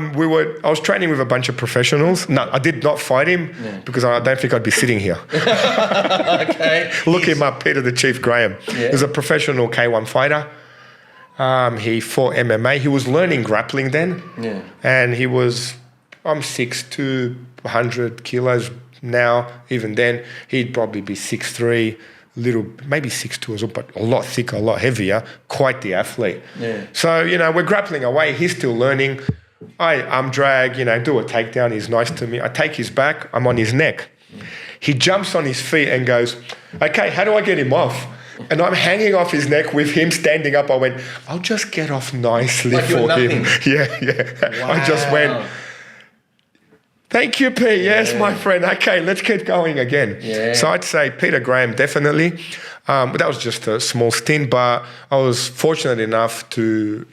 was training with a bunch of professionals. No, I did not fight him because I don't think I'd be sitting here. Okay. Look him up, Peter the Chief Graham. Yeah. He's a professional K1 fighter. He fought MMA. He was learning grappling then. Yeah. And I'm 6'2", 100 kilos now. Even then, he'd probably be 6'3", maybe 6'2", as well, but a lot thicker, a lot heavier. Quite the athlete. Yeah. So, we're grappling away. He's still learning. I arm drag, do a takedown. He's nice to me. I take his back. I'm on his neck. He jumps on his feet and goes, okay, how do I get him off? And I'm hanging off his neck with him standing up. I went, I'll just get off nicely for him. Yeah. Wow. I just went, thank you, Pete. Yes, my friend. Okay, let's get going again. Yeah. So I'd say Peter Graham, definitely. But that was just a small stint. But I was fortunate enough to,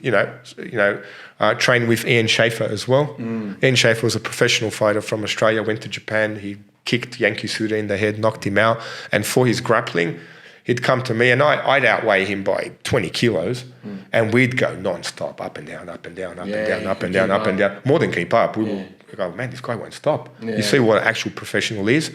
train with Ian Schaefer as well. Ian Schaefer was a professional fighter from Australia, went to Japan. He kicked Yankee Suda in the head, knocked him out. And for his grappling, he'd come to me and I'd outweigh him by 20 kilos and we'd go non-stop, up and down, up and down, up and down, up and down, up and down. More than keep up. We would go, man, this guy won't stop. You see what an actual professional is?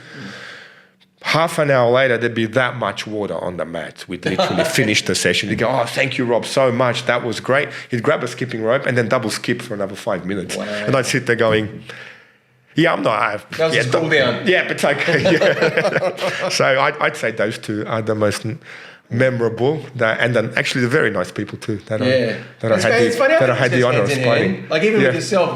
Half an hour later, there'd be that much water on the mat. We'd literally finish the session. He'd go, oh, thank you, Rob, so much. That was great. He'd grab a skipping rope and then double skip for another 5 minutes. Wow. And I'd sit there going, yeah, I'm not. That was just cool down. Yeah, but it's okay. Yeah. So I'd say those two are the most memorable, and then actually they're very nice people too. That I had the honour of fighting. Like even with yourself,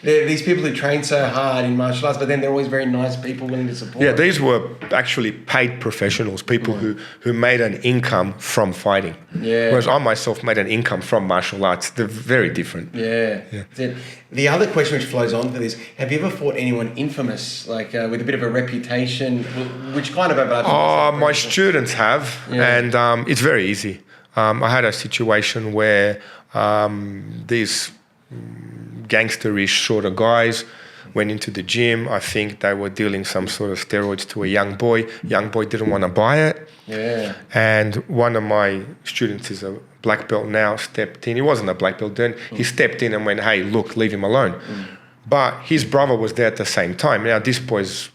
these people who train so hard in martial arts, but then they're always very nice people willing to support. Yeah, these were actually paid professionals, people who made an income from fighting. Yeah. Whereas I myself made an income from martial arts. They're very different. Yeah. The other question which flows on to this, have you ever fought anyone infamous, like with a bit of a reputation, which kind of overlaps? My students have, and it's very easy. I had a situation where these gangsterish sort of guys went into the gym. I think they were dealing some sort of steroids to a young boy. Young boy didn't want to buy it. Yeah. And one of my students is a black belt now, stepped in. He wasn't a black belt then. He stepped in and went, hey, look, leave him alone. But his brother was there at the same time. Now, this boy's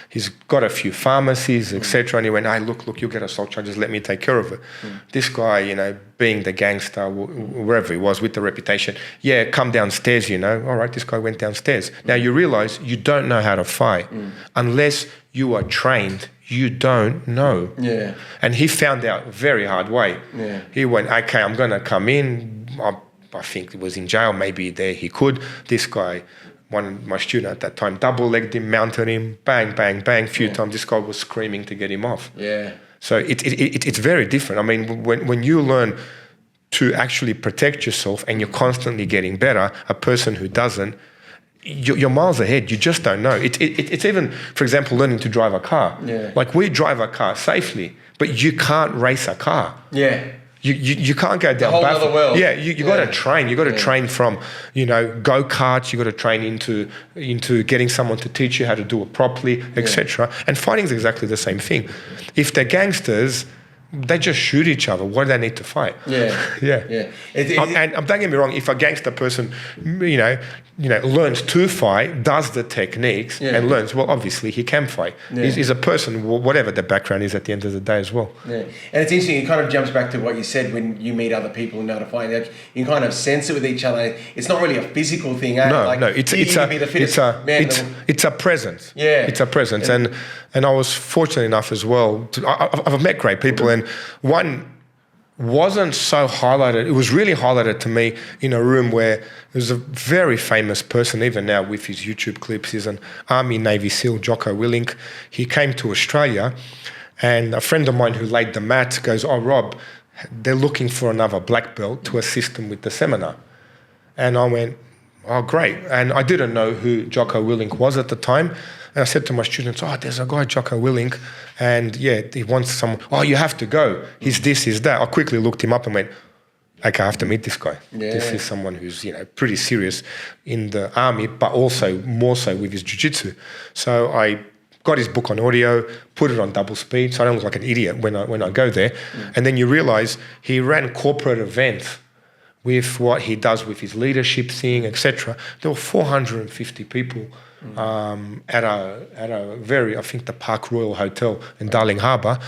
he's got a few pharmacies, etc. And he went, hey, look, you'll get assault charges. Let me take care of it. This guy, being the gangster, wherever he was with the reputation, come downstairs, All right, this guy went downstairs. Now, you realize you don't know how to fight. Unless you are trained, you don't know. Yeah. And he found out very hard way. Yeah. He went, okay, I'm going to come in. I think it was in jail, maybe there he could. This guy, my student at that time, double-legged him, mounted him, bang, bang, bang, few times. This guy was screaming to get him off. Yeah. So it's very different. I mean, when you learn to actually protect yourself and you're constantly getting better, a person who doesn't, you're miles ahead. You just don't know. It's even, for example, learning to drive a car. Yeah. Like we drive a car safely, but you can't race a car. Yeah. You can't go down. A whole other world. Yeah, you got to train. You got to train from, go-karts. You got to train into getting someone to teach you how to do it properly, etc. And fighting is exactly the same thing. If they're gangsters, they just shoot each other. Why do they need to fight? Yeah. And don't get me wrong. If a gangster person, learns to fight, does the techniques, and learns, well, obviously he can fight. He's a person, whatever the background is, at the end of the day as well. Yeah, and it's interesting. It kind of jumps back to what you said when you meet other people and know how to fight. Like, you kind of sense it with each other. It's not really a physical thing. No, it's a presence. Yeah, it's a presence, and I was fortunate enough as well. I've met great people, and one wasn't so highlighted. It was really highlighted to me in a room where there's a very famous person, even now with his YouTube clips. He's an Army Navy SEAL, Jocko Willink. He came to Australia, and a friend of mine who laid the mat goes, "Oh, Rob, they're looking for another black belt to assist them with the seminar." And I went, "Oh, great." And I didn't know who Jocko Willink was at the time. And I said to my students, "Oh, there's a guy, Jocko Willink, and he wants someone. Oh, you have to go. He's this, he's that." I quickly looked him up and went, "Okay, I have to meet this guy. This is someone who's pretty serious in the army, but also more so with his jiu-jitsu." So I got his book on audio, put it on double speed, so I don't look like an idiot when I go there. And then you realise he ran corporate events with what he does with his leadership thing, etc. There were 450 people at a very, I think, the Park Royal Hotel in Darling Harbour.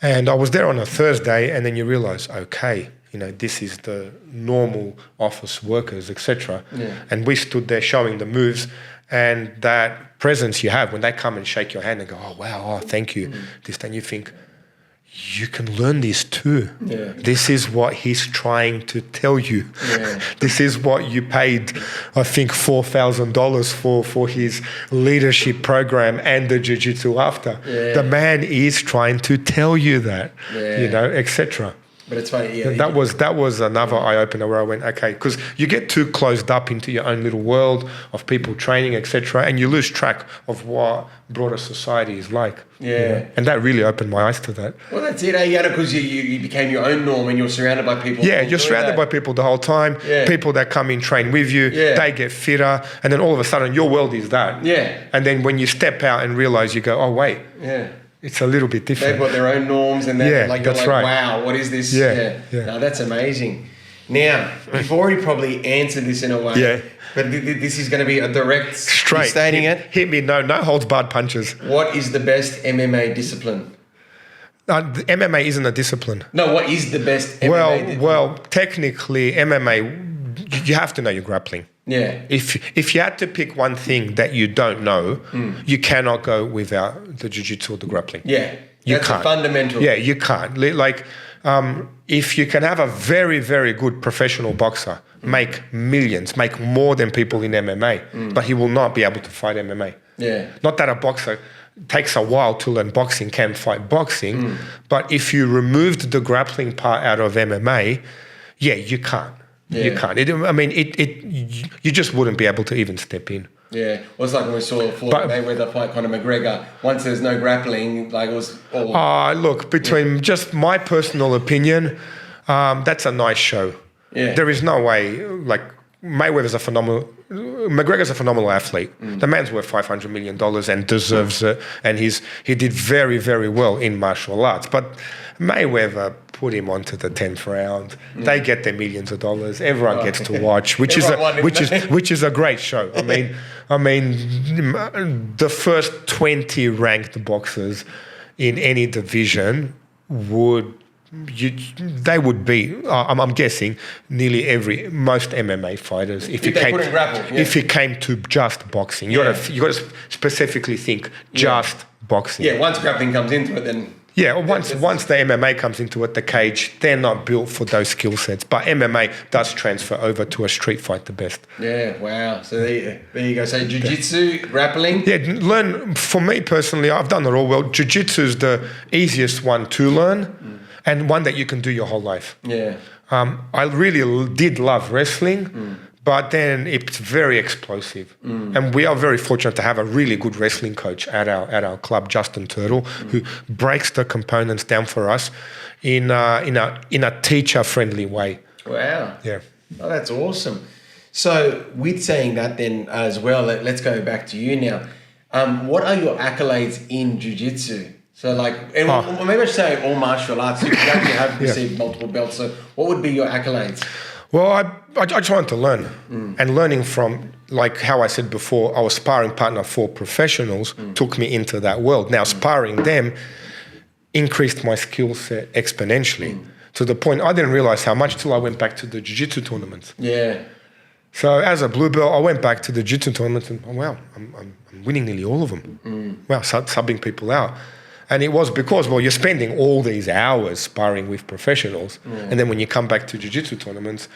And I was there on a Thursday, and then you realise, okay, this is the normal office workers, etc. And we stood there showing the moves, and that presence you have when they come and shake your hand and go, "Oh, wow, oh, thank you." Then you think, you can learn this too. This is what he's trying to tell you. This is what you paid, I think, $4,000 for his leadership program and the jiu-jitsu after. The man is trying to tell you that, etc. But it's funny, That was another eye-opener where I went, okay, because you get too closed up into your own little world of people training, etc., and you lose track of what broader society is like. And that really opened my eyes to that. Well, that's it, because you became your own norm and you're surrounded by people. Yeah, you're surrounded by people the whole time. People that come in, train with you, they get fitter, and then all of a sudden your world is that. And then when you step out and realise, you go, "Oh, wait. It's a little bit different." They've got their own norms, and they're that's right. "Wow, what is this?" No, that's amazing. Now, you've already probably answered this in a way, but this is going to be a direct, straight stating it. Hit me, no holds barred punches. What is the best MMA discipline? The MMA isn't a discipline. No, what is the best MMA? Well, technically, MMA, you have to know your grappling. If you had to pick one thing that you don't know, you cannot go without the jiu-jitsu or the grappling. You can't. Fundamental. You can't. Like, if you can have a very, very good professional boxer make millions, make more than people in MMA, but he will not be able to fight MMA. Not that a boxer takes a while to learn boxing, can fight boxing, but if you removed the grappling part out of MMA, you can't. You can't. You just wouldn't be able to even step in. Well, it's like when we saw Floyd Mayweather fight Conor McGregor. Once there's no grappling, like it was all... look, between just my personal opinion, that's a nice show. There is no way, like, McGregor's a phenomenal athlete. The man's worth $500 million and deserves it. And he did very, very well in martial arts. But Mayweather put him onto the 10th round. They get their millions of dollars. Everyone gets to watch, which is a great show. I mean, the first 20 ranked boxers in any division would beat. I'm guessing nearly most MMA fighters. If it came to just boxing, you got to specifically think just boxing. Once grappling comes into it, then Yeah, once the MMA comes into it, the cage, they're not built for those skill sets. But MMA does transfer over to a street fight the best. Yeah, wow. So there you go. So Jujitsu, grappling? Yeah, for me personally, I've done it all well. Jiu-Jitsu is the easiest one to learn and one that you can do your whole life. Yeah. I really did love wrestling. But then it's very explosive. And we are very fortunate to have a really good wrestling coach at our club, Justin Turtle, who breaks the components down for us in a teacher-friendly way. Wow. Yeah. Oh, that's awesome. So with saying that then as well, let's go back to you now. What are your accolades in Jiu-Jitsu? So like, or maybe I should say all martial arts. You actually have received multiple belts. So what would be your accolades? Well, I just wanted to learn. And learning from, like how I said before, I was sparring partner for professionals, took me into that world. Now, sparring them increased my skill set exponentially to the point I didn't realize how much till I went back to the Jiu-Jitsu tournaments. Yeah. So as a blue belt, I went back to the Jiu-Jitsu tournaments and, I'm winning nearly all of them. Wow, subbing people out. And it was because, you're spending all these hours sparring with professionals. And then when you come back to Jiu-Jitsu tournaments,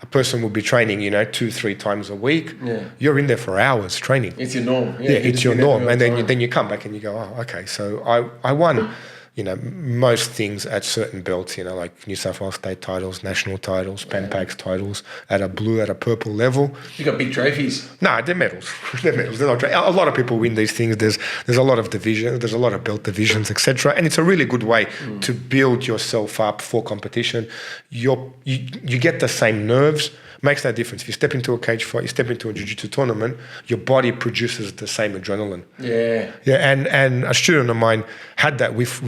a person will be training, 2-3 times a week. Yeah. You're in there for hours training. It's your norm. Yeah, it's your norm. And then you come back and you go, oh, okay. So I won, most things at certain belts, like New South Wales state titles, national titles, Pan Pacs titles, at a blue, at a purple level. You got big trophies. No, they're medals. They're medals. They're not a lot of people win these things. There's a lot of divisions. There's a lot of belt divisions, etc. And it's a really good way to build yourself up for competition. You get the same nerves. Makes no difference. If you step into a cage fight, you step into a jiu-jitsu tournament, your body produces the same adrenaline. Yeah. Yeah, and a student of mine had that with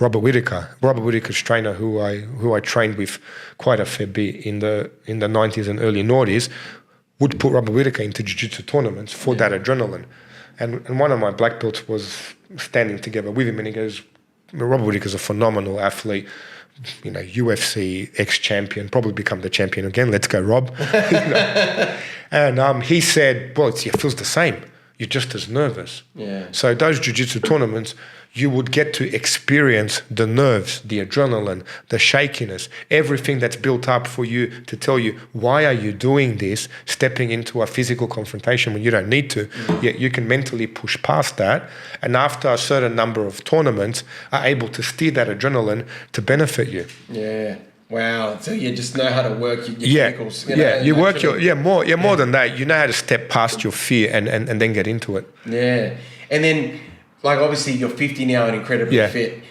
Robert Whittaker. Robert Whittaker's trainer, who I trained with quite a fair bit in the 90s and early noughties, would put Robert Whittaker into jiu-jitsu tournaments for that adrenaline. And one of my black belts was standing together with him, and he goes, Robert Whittaker's a phenomenal athlete. UFC ex-champion, probably become the champion again. Let's go, Rob. And he said, well, it feels the same. You're just as nervous. Yeah. So those jiu-jitsu tournaments, you would get to experience the nerves, the adrenaline, the shakiness, everything that's built up for you to tell you, why are you doing this, stepping into a physical confrontation when you don't need to, yet you can mentally push past that. And after a certain number of tournaments, are able to steer that adrenaline to benefit you. Yeah. Wow. So you just know how to work your chemicals. You work more than that. You know how to step past your fear and then get into it. Yeah. And then, like, obviously you're 50 now and incredibly fit.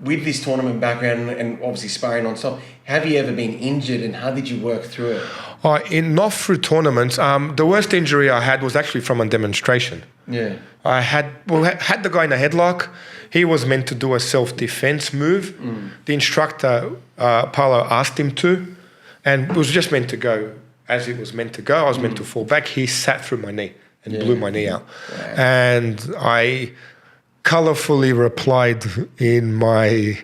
With this tournament background and obviously sparring non-stop, have you ever been injured and how did you work through it? Not through tournaments. The worst injury I had was actually from a demonstration. Yeah. I had the guy in a headlock. He was meant to do a self-defense move. The instructor, Paolo, asked him to, and it was just meant to go as it was meant to go. I was meant to fall back. He sat through my knee and blew my knee out. Wow. And I colourfully replied in my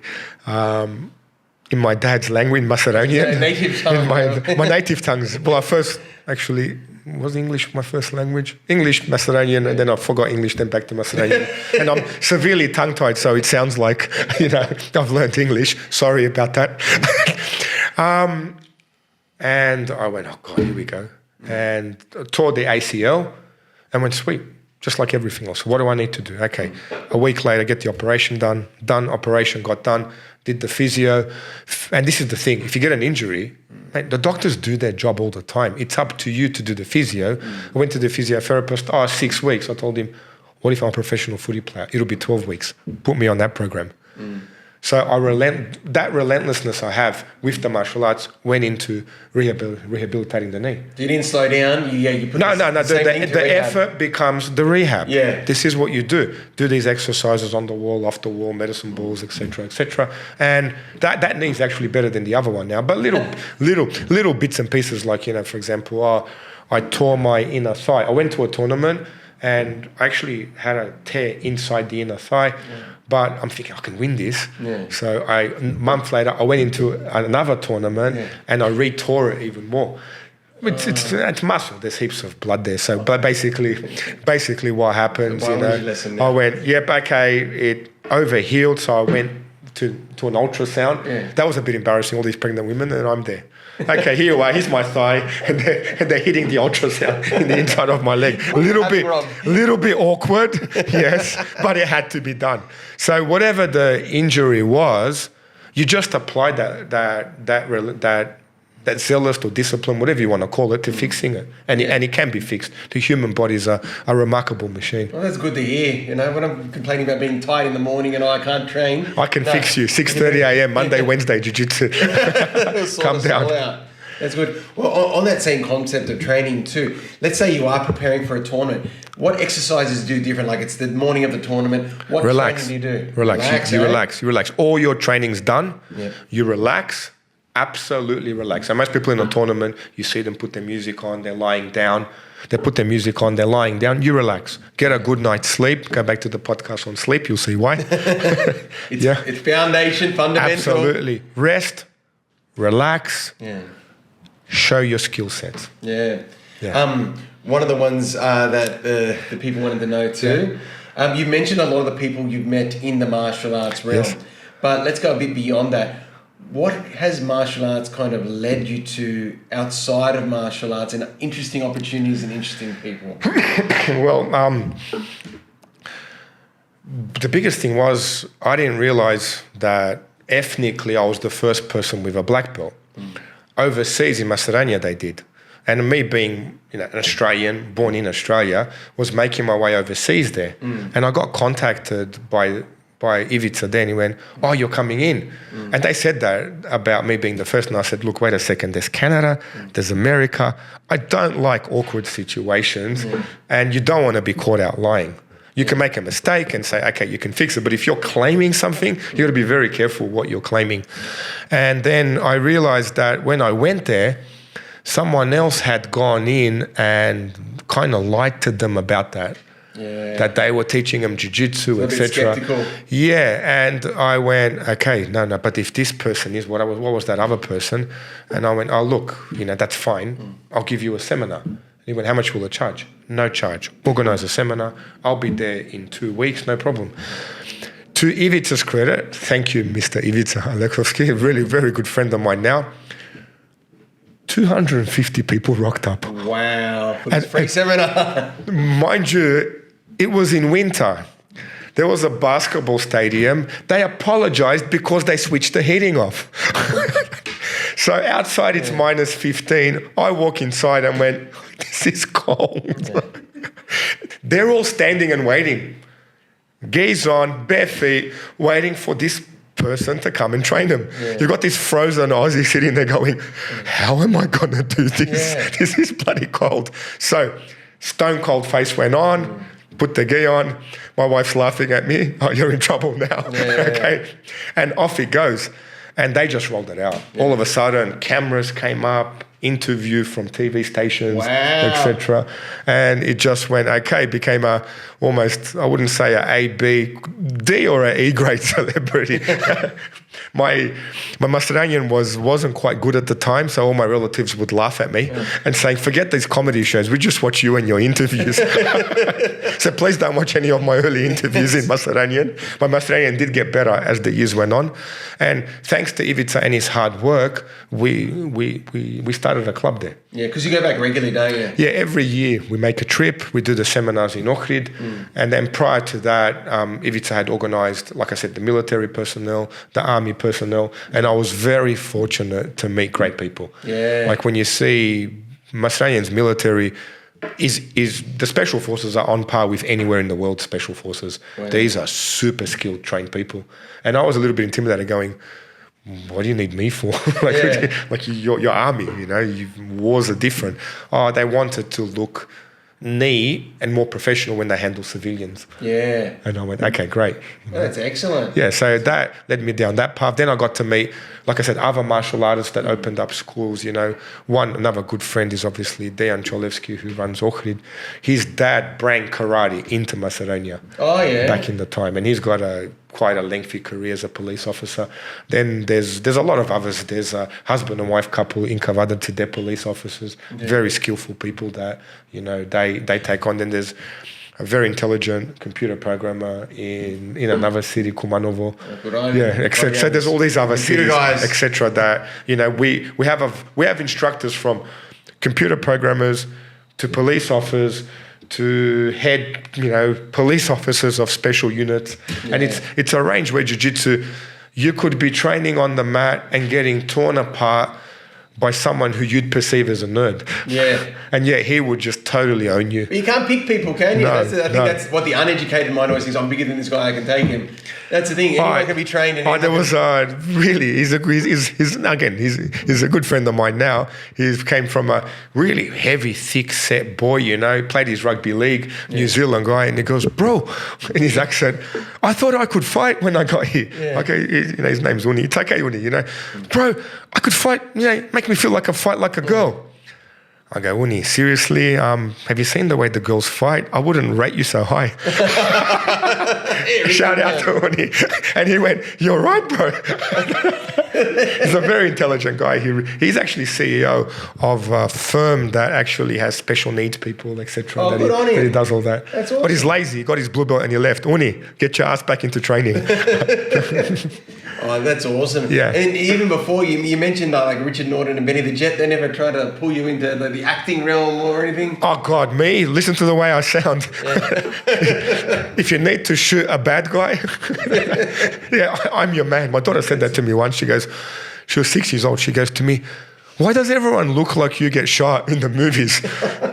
dad's language, in Macedonian. Native tongue. My native tongues. Well, I first actually was English my first language. English, Macedonian, and then I forgot English, then back to Macedonian. And I'm severely tongue-tied, so it sounds like, I've learned English. Sorry about that. And I went, oh God, here we go. And tore the ACL and went, sweet, just like everything else. What do I need to do? Okay, a week later, get the operation done, operation got done, did the physio. And this is the thing, if you get an injury, mate, the doctors do their job all the time. It's up to you to do the physio. I went to the physiotherapist, 6 weeks. I told him, what if I'm a professional footy player? It'll be 12 weeks. Put me on that program. So that relentlessness I have with the martial arts went into rehabilitating the knee. You didn't slow down? You put The effort becomes the rehab. Yeah. This is what you do. Do these exercises on the wall, off the wall, medicine balls, etc., etc. And that knee is actually better than the other one now. But little bits and pieces, like, for example, I tore my inner thigh. I went to a tournament and I actually had a tear inside the inner thigh. But I'm thinking, I can win this. Yeah. So a month later, I went into another tournament and I re-tore it even more. It's muscle. There's heaps of blood there. So, but basically what happens, I went, okay, overhealed, so I went to an ultrasound. Yeah. That was a bit embarrassing, all these pregnant women, and I'm there. Okay, here you are, here's my thigh, and they're hitting the ultrasound in the inside of my leg. A little bit awkward, yes, but it had to be done. So whatever the injury was, you just applied that zealous or discipline, whatever you want to call it, to fixing it. And it can be fixed. The human body is a remarkable machine. Well, that's good to hear. You know, when I'm complaining about being tired in the morning and I can't train. I can fix you. 6:30 a.m. Monday, Wednesday, Jiu-Jitsu. Come down. That's good. Well, on that same concept of training too, let's say you are preparing for a tournament. What exercises do you different? Like it's the morning of the tournament. What training do you do? Relax. You relax. All your training's done. Yep. You relax. Absolutely relax. And most people in a tournament, you see them put their music on, they're lying down. They put their music on, they're lying down. You relax. Get a good night's sleep. Go back to the podcast on sleep. You'll see why. It's foundation, fundamental. Absolutely. Rest. Relax. Yeah. Show your skill sets. Yeah. One of the ones that the people wanted to know too. Yeah. You mentioned a lot of the people you've met in the martial arts realm. Yes. But let's go a bit beyond that. What has martial arts kind of led you to outside of martial arts and interesting opportunities and interesting people? Well, the biggest thing was I didn't realize that ethnically I was the first person with a black belt. Overseas in Macedonia they did. And me being an Australian, born in Australia, was making my way overseas there. And I got contacted by Ivica then. He went, "Oh, you're coming in." And they said that about me being the first. And I said, "Look, wait a second. There's Canada, there's America. I don't like awkward situations. And you don't want to be caught out lying. You can make a mistake and say, okay, you can fix it. But if you're claiming something, you got to be very careful what you're claiming." And then I realized that when I went there, someone else had gone in and kind of lied to them about that. Yeah. That they were teaching them jiu-jitsu, etc. Yeah, and I went, okay, no, but if this person is what was that other person? And I went, oh, look, that's fine. I'll give you a seminar. And he went, how much will it charge? No charge. Organize a seminar. I'll be there in 2 weeks, no problem. To Ivica's credit, thank you, Mr. Ivica Aleksovski, a really very good friend of mine now. 250 people rocked up. Wow, for this free seminar. Mind you, it was in winter. There was a basketball stadium. They apologized because they switched the heating off. So outside it's minus 15. I walk inside and went, this is cold. Yeah. They're all standing and waiting. Geese on, bare feet, waiting for this person to come and train them. Yeah. You've got this frozen Aussie sitting there going, how am I going to do this? Yeah. This is bloody cold. So stone cold face went on, put the gi on. My wife's laughing at me. Oh, you're in trouble now. Yeah. Okay. And off it goes. And they just rolled it out. Yeah. All of a sudden, cameras came up, interview from TV stations, etc. And it just went, okay, became almost, I wouldn't say a B, D or an E grade celebrity. My Macedonian wasn't quite good at the time, so all my relatives would laugh at me and saying, forget these comedy shows, we just watch you and your interviews. So please don't watch any of my early interviews in Macedonian. My Macedonian did get better as the years went on. And thanks to Ivica and his hard work, we started a club there. Yeah, because you go back regularly, don't you? Yeah, every year we make a trip. We do the seminars in Ohrid. And then prior to that, Ivica had organized, like I said, the military personnel, the army personnel. And I was very fortunate to meet great people. Yeah. Like when you see Macedonian's military is the special forces are on par with anywhere in the world special forces. Wow. These are super skilled, trained people. And I was a little bit intimidated going, what do you need me for? like your army, wars are different. Oh, they wanted to look neat and more professional when they handle civilians. Yeah. And I went, okay, great. That's excellent. Yeah, so that led me down that path. Then I got to meet, like I said, other martial artists that opened up schools. Another good friend is obviously Dejan Cholevsky, who runs Ohrid. His dad brought karate into Macedonia. Oh, yeah. Back in the time. And he's got quite a lengthy career as a police officer. Then there's a lot of others. There's a husband and wife couple in Kavadati, they're police officers, very skillful people that, they take on. Then there's a very intelligent computer programmer in another city, Kumanovo. Etc. So there's all these other cities, etc. That we have instructors from computer programmers to police officers to head police officers of special units, and it's a range where jiu-jitsu, you could be training on the mat and getting torn apart by someone who you'd perceive as a nerd. Yeah. And yet he would just totally own you. But you can't pick people, can you? No, I think that's what the uneducated mind always thinks. I'm bigger than this guy, I can take him. That's the thing. Anyone can be trained. There was really, he's a good friend of mine now. He came from a really heavy, thick set boy, played his rugby league, New Zealand guy, and he goes, bro, in his accent, I thought I could fight when I got here. Yeah. Okay, his name's Uni, it's okay Uni, bro, I could fight, make me feel like I fight like a girl. I go, Uni, seriously, have you seen the way the girls fight? I wouldn't rate you so high. Shout out to Uni. And he went, you're right, bro. He's a very intelligent guy. He's actually CEO of a firm that actually has special needs people, etc. Oh, good on him. He does all that. That's awesome. But he's lazy. He got his blue belt and he left. Uni, get your ass back into training. Oh, that's awesome. Yeah. And even before, you mentioned like Richard Norton and Benny the Jet, they never tried to pull you into the acting realm or anything? Oh, God, me? Listen to the way I sound. Yeah. If you need to shoot a bad guy, I'm your man. My daughter said that to me once. She was 6 years old. She goes to me, why does everyone look like you get shot in the movies?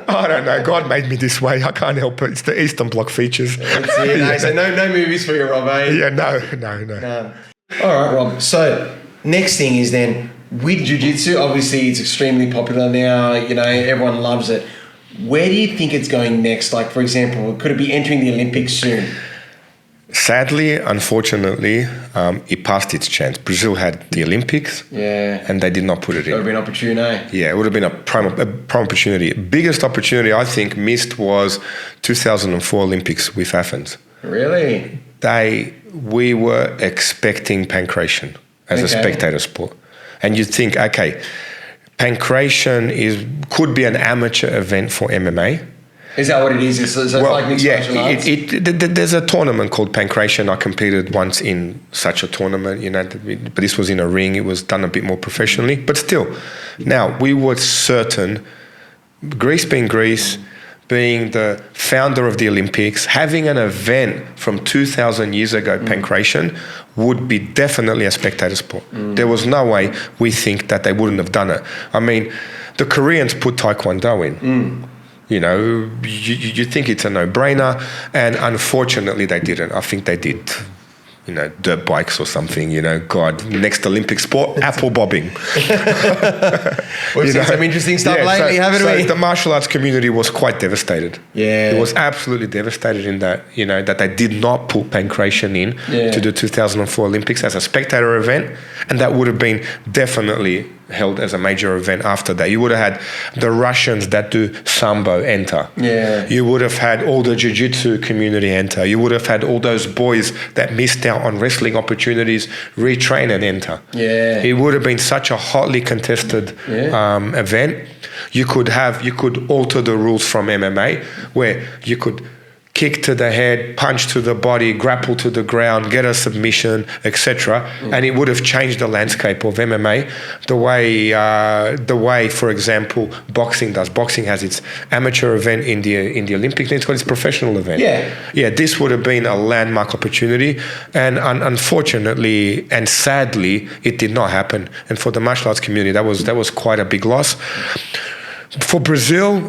I don't know. God made me this way. I can't help it. It's the Eastern Bloc features. That's it. No, so no movies for you, Rob, eh? Yeah, no. All right, Rob. So next thing is then with Jiu-Jitsu, obviously it's extremely popular now. Everyone loves it. Where do you think it's going next? Like, for example, could it be entering the Olympics soon? Sadly, unfortunately, it passed its chance. Brazil had the Olympics, and they did not put it in. It would have been opportune, eh? Yeah, it would have been a prime opportunity. Biggest opportunity I think missed was 2004 Olympics with Athens. Really? We were expecting pancration as a spectator sport, and you'd think, okay, pancration could be an amateur event for MMA. Is that what it is? So like mixed martial arts? There's a tournament called Pancration. I competed once in such a tournament, but this was in a ring. It was done a bit more professionally, but still. Now, we were certain, Greece being Greece, being the founder of the Olympics, having an event from 2,000 years ago, Pancration, would be definitely a spectator sport. There was no way we think that they wouldn't have done it. I mean, the Koreans put Taekwondo in. You think it's a no-brainer, and unfortunately they didn't. I think they did, dirt bikes or something, God, next Olympic sport, apple bobbing. We've seen some interesting stuff lately, haven't we? The martial arts community was quite devastated. Yeah. It was absolutely devastated in that, that they did not put pancration in to the 2004 Olympics as a spectator event, and that would have been definitely held as a major event after that. You would have had the Russians that do Sambo enter. Yeah. You would have had all the Jiu-Jitsu community enter. You would have had all those boys that missed out on wrestling opportunities retrain and enter. Yeah. It would have been such a hotly contested event. You could alter the rules from MMA where you could kick to the head, punch to the body, grapple to the ground, get a submission, etc. And it would have changed the landscape of MMA the way, for example, boxing does. Boxing has its amateur event in the Olympics, and it's got its professional event. Yeah, this would have been a landmark opportunity, and unfortunately and sadly, it did not happen. And for the martial arts community, that was quite a big loss. For Brazil,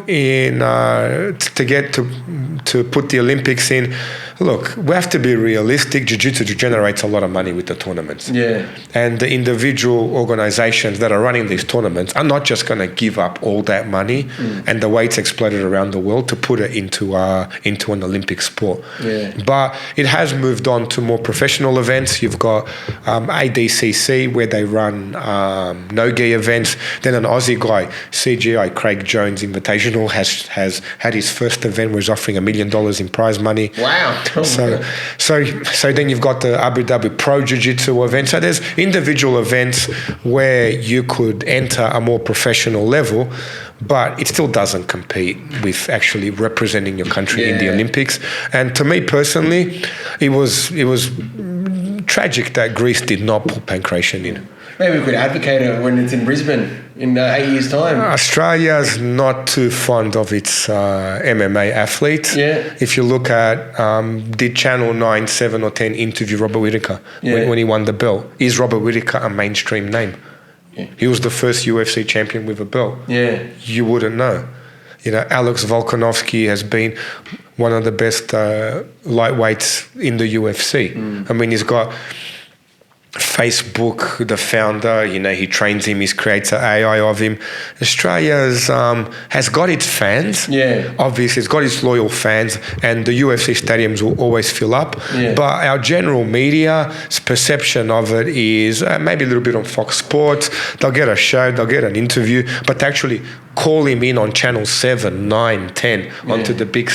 to put the Olympics in, look, we have to be realistic. Jiu-Jitsu generates a lot of money with the tournaments. Yeah. And the individual organizations that are running these tournaments are not just going to give up all that money and the way it's exploited around the world to put it into an Olympic sport. Yeah. But it has moved on to more professional events. You've got ADCC, where they run no-gi events. Then an Aussie guy, CGI, Craig Jones Invitational has had his first event where he's offering $1 million in prize money. Wow. So then you've got the Abu Dhabi Pro Jiu-Jitsu event. So there's individual events where you could enter a more professional level, but it still doesn't compete with actually representing your country in the Olympics. And to me personally, it was tragic that Greece did not put pancration in. Maybe we could advocate it when it's in Brisbane in 8 years' time. Australia's not too fond of its MMA athletes. Yeah. If you look at, did Channel 9, 7 or 10 interview Robert Whittaker when he won the belt? Is Robert Whittaker a mainstream name? Yeah. He was the first UFC champion with a belt. Yeah. You wouldn't know. You know, Alex Volkanovski has been one of the best lightweights in the UFC. I mean, he's got Facebook, the founder, you know, he trains him, he creates an AI of him. Australia's has got its fans. Yeah. Obviously, it's got its loyal fans, and the UFC stadiums will always fill up. Yeah. But our general media's perception of it is maybe a little bit on Fox Sports. They'll get a show, they'll get an interview, but to actually call him in on Channel 7, 9, 10 onto the big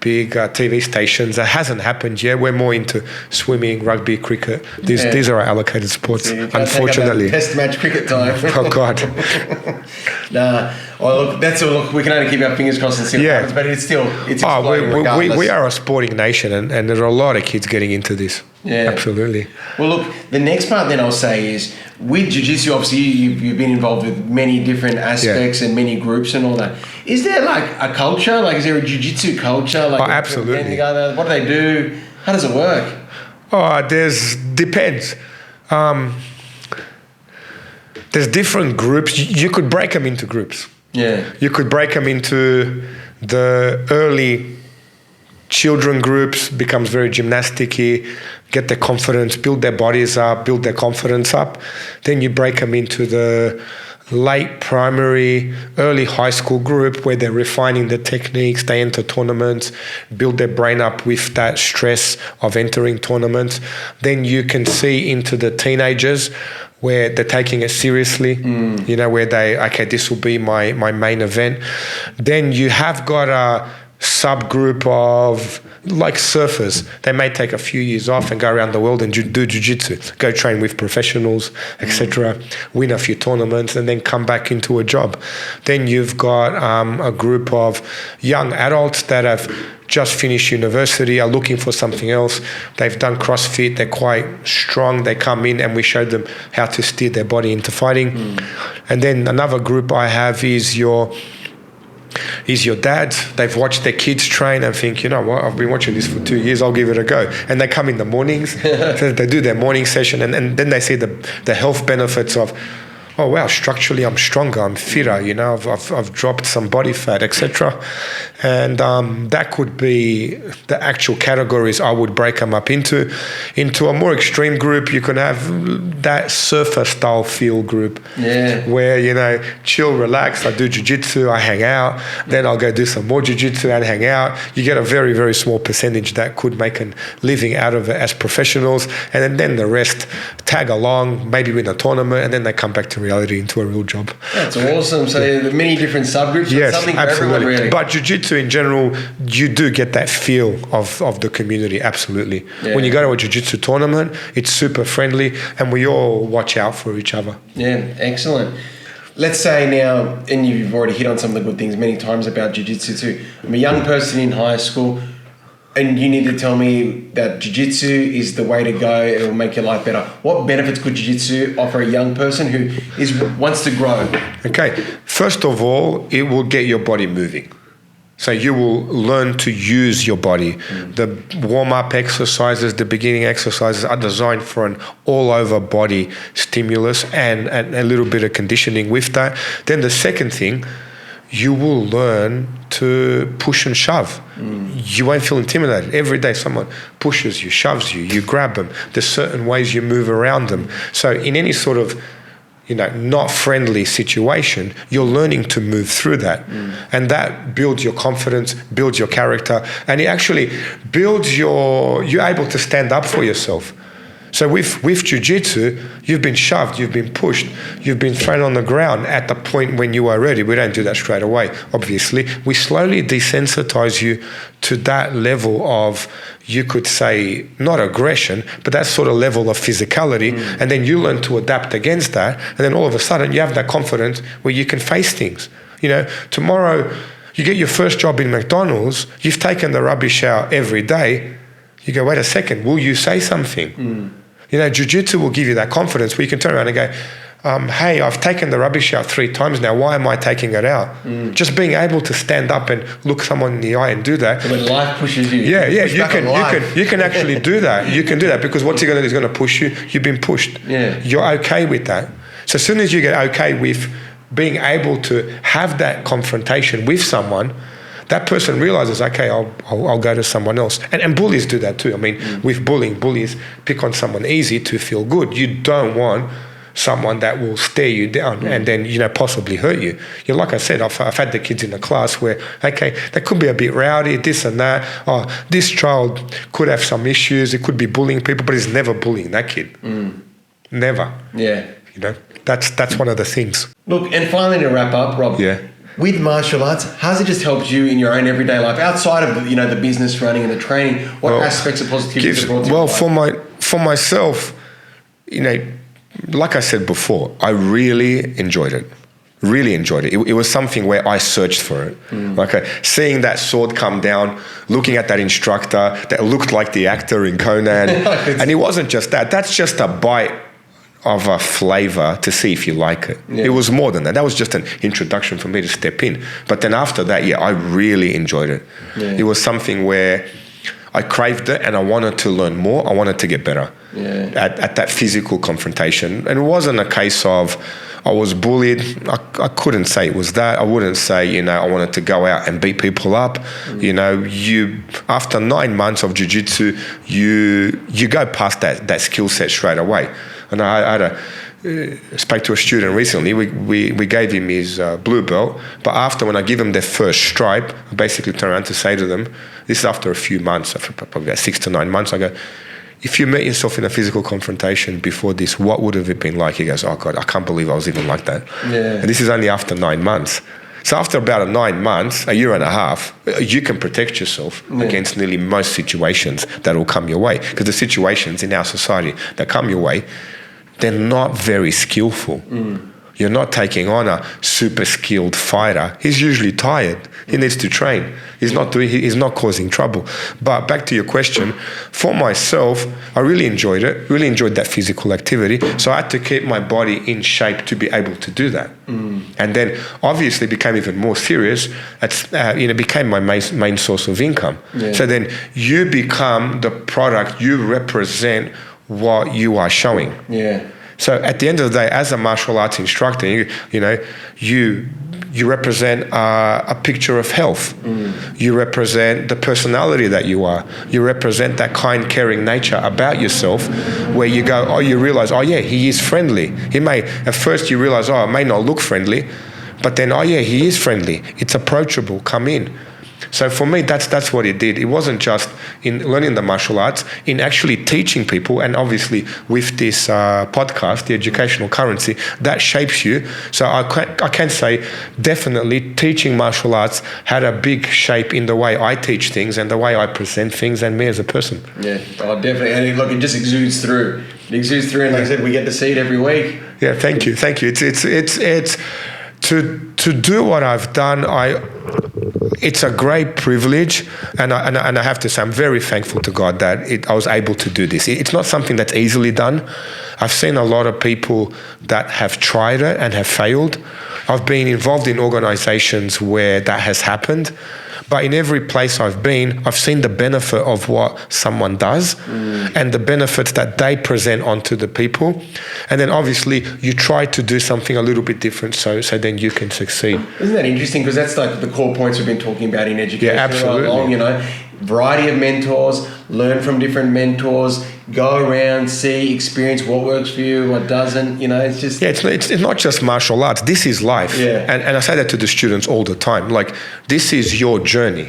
TV stations. That hasn't happened yet. We're more into swimming, rugby, cricket. These are our allocated sports, unfortunately. Test match cricket time. Oh, God. Nah. Well, look, that's all. Look, we can only keep our fingers crossed and see what happens, but it's exploding regardless. We are a sporting nation, and there are a lot of kids getting into this. Yeah. Absolutely. Well, look, the next part then I'll say is, with Jiu-Jitsu, obviously you've been involved with many different aspects and many groups and all that. Is there like a culture? Like, is there a Jiu-Jitsu culture? Like, absolutely. What do they do? How does it work? Depends. There's different groups. You could break them into groups. Yeah. You could break them into the early children groups, becomes very gymnastic-y, get their confidence, build their bodies up, build their confidence up. Then you break them into the late primary, early high school group where they're refining the techniques, they enter tournaments, build their brain up with that stress of entering tournaments. Then you can see into the teenagers where they're taking it seriously, you know, where this will be my main event. Then you have got a subgroup of like surfers. They may take a few years off and go around the world and do jiu-jitsu, go train with professionals, etc., win a few tournaments and then come back into a job. Then you've got a group of young adults that have just finished university, are looking for something else. They've done CrossFit, they're quite strong, they come in and we show them how to steer their body into fighting. And then another group I have is your dads. They've watched their kids train and think, you know what, I've been watching this for 2 years, I'll give it a go. And they come in the mornings, so they do their morning session, and then they see the health benefits of, oh wow, structurally I'm stronger, I'm fitter, you know, I've dropped some body fat, etc. And that could be the actual categories I would break them up into. Into a more extreme group, you can have that surfer style feel group, where, you know, chill, relax, I do jiu-jitsu, I hang out, then I'll go do some more jiu-jitsu and hang out. You get a very, very small percentage that could make a living out of it as professionals, and then the rest tag along, maybe win a tournament, and then they come back to reality, into a real job. That's awesome. So there are many different subgroups. Yes, something absolutely. For everyone, really. But jiu-jitsu in general, you do get that feel of the community, absolutely. Yeah. When you go to a jiu-jitsu tournament, it's super friendly and we all watch out for each other. Yeah, excellent. Let's say now, and you've already hit on some of the good things many times about jiu-jitsu too. I'm a young person in high school, and you need to tell me that jiu-jitsu is the way to go, it will make your life better. What benefits could jiu-jitsu offer a young person who wants to grow? Okay, first of all, it will get your body moving. So you will learn to use your body. The warm-up exercises, the beginning exercises are designed for an all-over body stimulus and a little bit of conditioning with that. Then the second thing, you will learn to push and shove. You won't feel intimidated. Every day someone pushes you, shoves you, you grab them. There's certain ways you move around them. So in any sort of, you know, not friendly situation, you're learning to move through that. And that builds your confidence, builds your character, and it actually builds you're able to stand up for yourself. So with Jiu-Jitsu, you've been shoved, you've been pushed, you've been thrown on the ground at the point when you are ready. We don't do that straight away, obviously. We slowly desensitize you to that level of, you could say, not aggression, but that sort of level of physicality. And then you learn to adapt against that. And then all of a sudden you have that confidence where you can face things. You know, tomorrow you get your first job in McDonald's, you've taken the rubbish out every day. You go, wait a second, will you say something? You know, Jiu-Jitsu will give you that confidence where you can turn around and go, hey, I've taken the rubbish out 3 times now. Why am I taking it out? Just being able to stand up and look someone in the eye and do that. So when life pushes you. You can actually do that. You can do that because what's he going to do? He's going to push you. You've been pushed. Yeah. You're okay with that. So as soon as you get okay with being able to have that confrontation with someone, that person realizes, okay, I'll go to someone else. And bullies do that too. I mean, with bullying, bullies pick on someone easy to feel good. You don't want someone that will stare you down and then, you know, possibly hurt you. You know, like I said, I've had the kids in the class where, okay, they could be a bit rowdy, this and that. Oh, this child could have some issues. It could be bullying people, but he's never bullying that kid. Never. Yeah. You know, that's one of the things. Look, and finally to wrap up, Rob. Yeah. With martial arts, how's it just helped you in your own everyday life outside of the business running and the training? What aspects of positivity has it brought to you? Well, for myself, you know, like I said before, I really enjoyed it. Really enjoyed it. It was something where I searched for it. Okay, seeing that sword come down, looking at that instructor that looked like the actor in Conan, and it wasn't just that. That's just a bite of a flavor to see if you like it. Yeah. It was more than that. That was just an introduction for me to step in. But then after that, I really enjoyed it. Yeah. It was something where I craved it and I wanted to learn more. I wanted to get better at that physical confrontation. And it wasn't a case of I was bullied. I couldn't say it was that. I wouldn't say, you know, I wanted to go out and beat people up. You know, after 9 months of jiu-jitsu, you go past that skill set straight away. And I spoke to a student recently. We gave him his blue belt, but after, when I give him their first stripe, I basically turn around to say to them, this is after a few months, after probably about 6 to 9 months, I go, if you met yourself in a physical confrontation before this, what would have it been like? He goes, oh God, I can't believe I was even like that. Yeah. And this is only after 9 months. So after about 9 months, a year and a half, you can protect yourself against nearly most situations that will come your way. Because the situations in our society that come your way, they're not very skillful. You're not taking on a super skilled fighter. He's usually tired. He needs to train. He's not causing trouble. But back to your question, for myself, I really enjoyed it. Really enjoyed that physical activity. So I had to keep my body in shape to be able to do that. And then obviously became even more serious. It became my main source of income. Yeah. So then you become the product. You represent what you are showing. Yeah. So at the end of the day, as a martial arts instructor, you represent a picture of health. You represent the personality that you are. You represent that kind, caring nature about yourself, where you go, you realize, he is friendly. At first you realize, it may not look friendly, but then, he is friendly. It's approachable. Come in. So for me, that's what it did. It wasn't just in learning the martial arts, in actually teaching people, and obviously with this podcast, the educational currency, that shapes you. So I can say definitely teaching martial arts had a big shape in the way I teach things and the way I present things and me as a person. Yeah, definitely. And look, it just exudes through. It exudes through, and like I said, we get to see it every week. Yeah, thank you. It's to do what I've done, it's a great privilege, and I have to say I'm very thankful to God that I was able to do this. It's not something that's easily done. I've seen a lot of people that have tried it and have failed. I've been involved in organizations where that has happened, but in every place I've been, I've seen the benefit of what someone does and the benefits that they present onto the people. And then obviously you try to do something a little bit different so then you can succeed. Isn't that interesting? Because that's like the core points we've been talking about in education. Yeah, absolutely. All along, variety of mentors, learn from different mentors, go around, see, experience what works for you, what doesn't. You know, it's just it's not just martial arts. This is life. Yeah. And I say that to the students all the time. Like, this is your journey.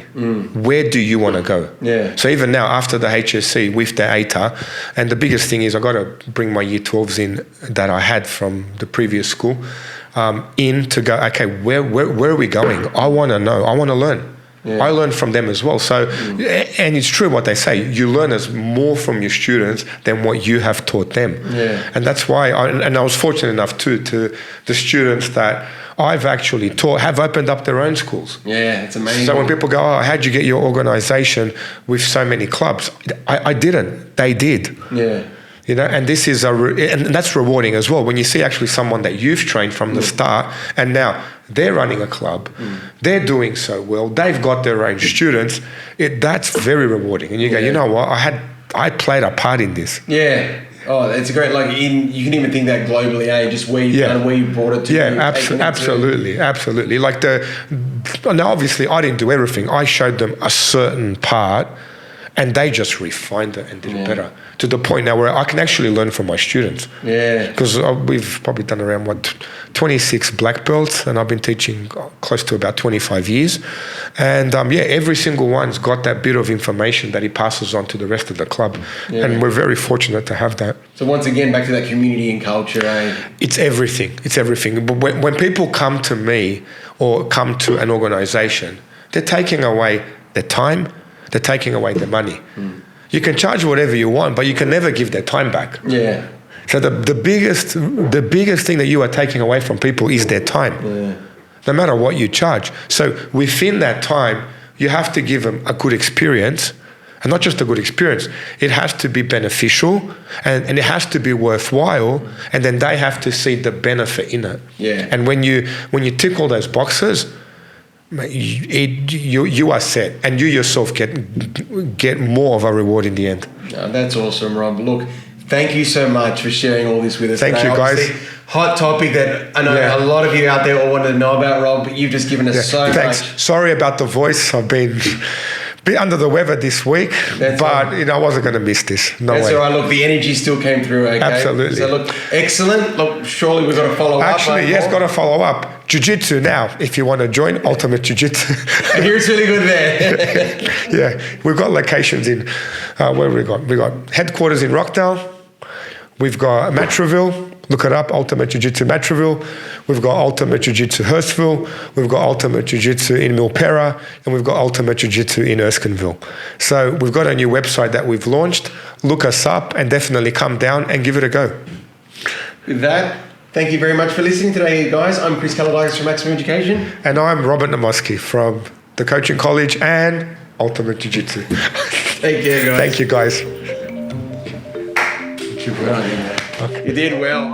Where do you want to go? Yeah. So even now, after the HSC with the ATA, and the biggest thing is I got to bring my year 12s in that I had from the previous school in to go, okay, where are we going? I want to know. I want to learn. Yeah. I learn from them as well. So, and it's true what they say. You learn more from your students than what you have taught them. Yeah. And that's why, I was fortunate enough too, to the students that I've actually taught have opened up their own schools. Yeah, it's amazing. So when people go, oh, how'd you get your organization with so many clubs? I didn't. They did. Yeah. You know, and this is and that's rewarding as well when you see actually someone that you've trained from the start, and now they're running a club, they're doing so well, they've got their own students. That's very rewarding, and you go, you know what, I played a part in this. Yeah. Oh, it's great. Like you can even think that globally, just where you've done, where you brought it to. Yeah, absolutely. Like now obviously I didn't do everything. I showed them a certain part, and they just refined it and did it better, to the point now where I can actually learn from my students. Yeah. Because we've probably done around 26 black belts, and I've been teaching close to about 25 years. And every single one's got that bit of information that he passes on to the rest of the club. Yeah. And we're very fortunate to have that. So once again, back to that community and culture, It's everything. It's everything. But when people come to me or come to an organization, they're taking away their time, they're taking away their money. You can charge whatever you want, but you can never give their time back. Yeah. So the biggest thing that you are taking away from people is their time. Yeah. No matter what you charge. So within that time, you have to give them a good experience, and not just a good experience. It has to be beneficial, and it has to be worthwhile, and then they have to see the benefit in it. Yeah. And when you tick all those boxes, you are set, and you yourself get more of a reward in the end. That's awesome, Rob. Look, thank you so much for sharing all this with us. Thank you, guys. Obviously, hot topic that I know a lot of you out there all wanted to know about, Rob, but you've just given us so much. Sorry about the voice. I've been a bit under the weather this week, but I wasn't going to miss this. That's all right. Look, the energy still came through, okay? Absolutely. So look, excellent. Look, surely we've got to follow up. Actually, yes, got to follow up. Jujitsu now, if you want to join Ultimate Jujitsu. I hear it's really good there. Yeah, we've got locations in, where have we got? We got headquarters in Rockdale. We've got Matraville. Look it up, Ultimate Jiu-Jitsu Matraville. We've got Ultimate Jiu-Jitsu Hurstville. We've got Ultimate Jiu-Jitsu in Milpera. And we've got Ultimate Jiu-Jitsu in Erskineville. So we've got a new website that we've launched. Look us up and definitely come down and give it a go. With that, thank you very much for listening today, guys. I'm Chris Kalodakis from Maximum Education. And I'm Robert Namoski from the Coaching College and Ultimate Jiu-Jitsu. Take care, guys. Thank you, guys. You did well.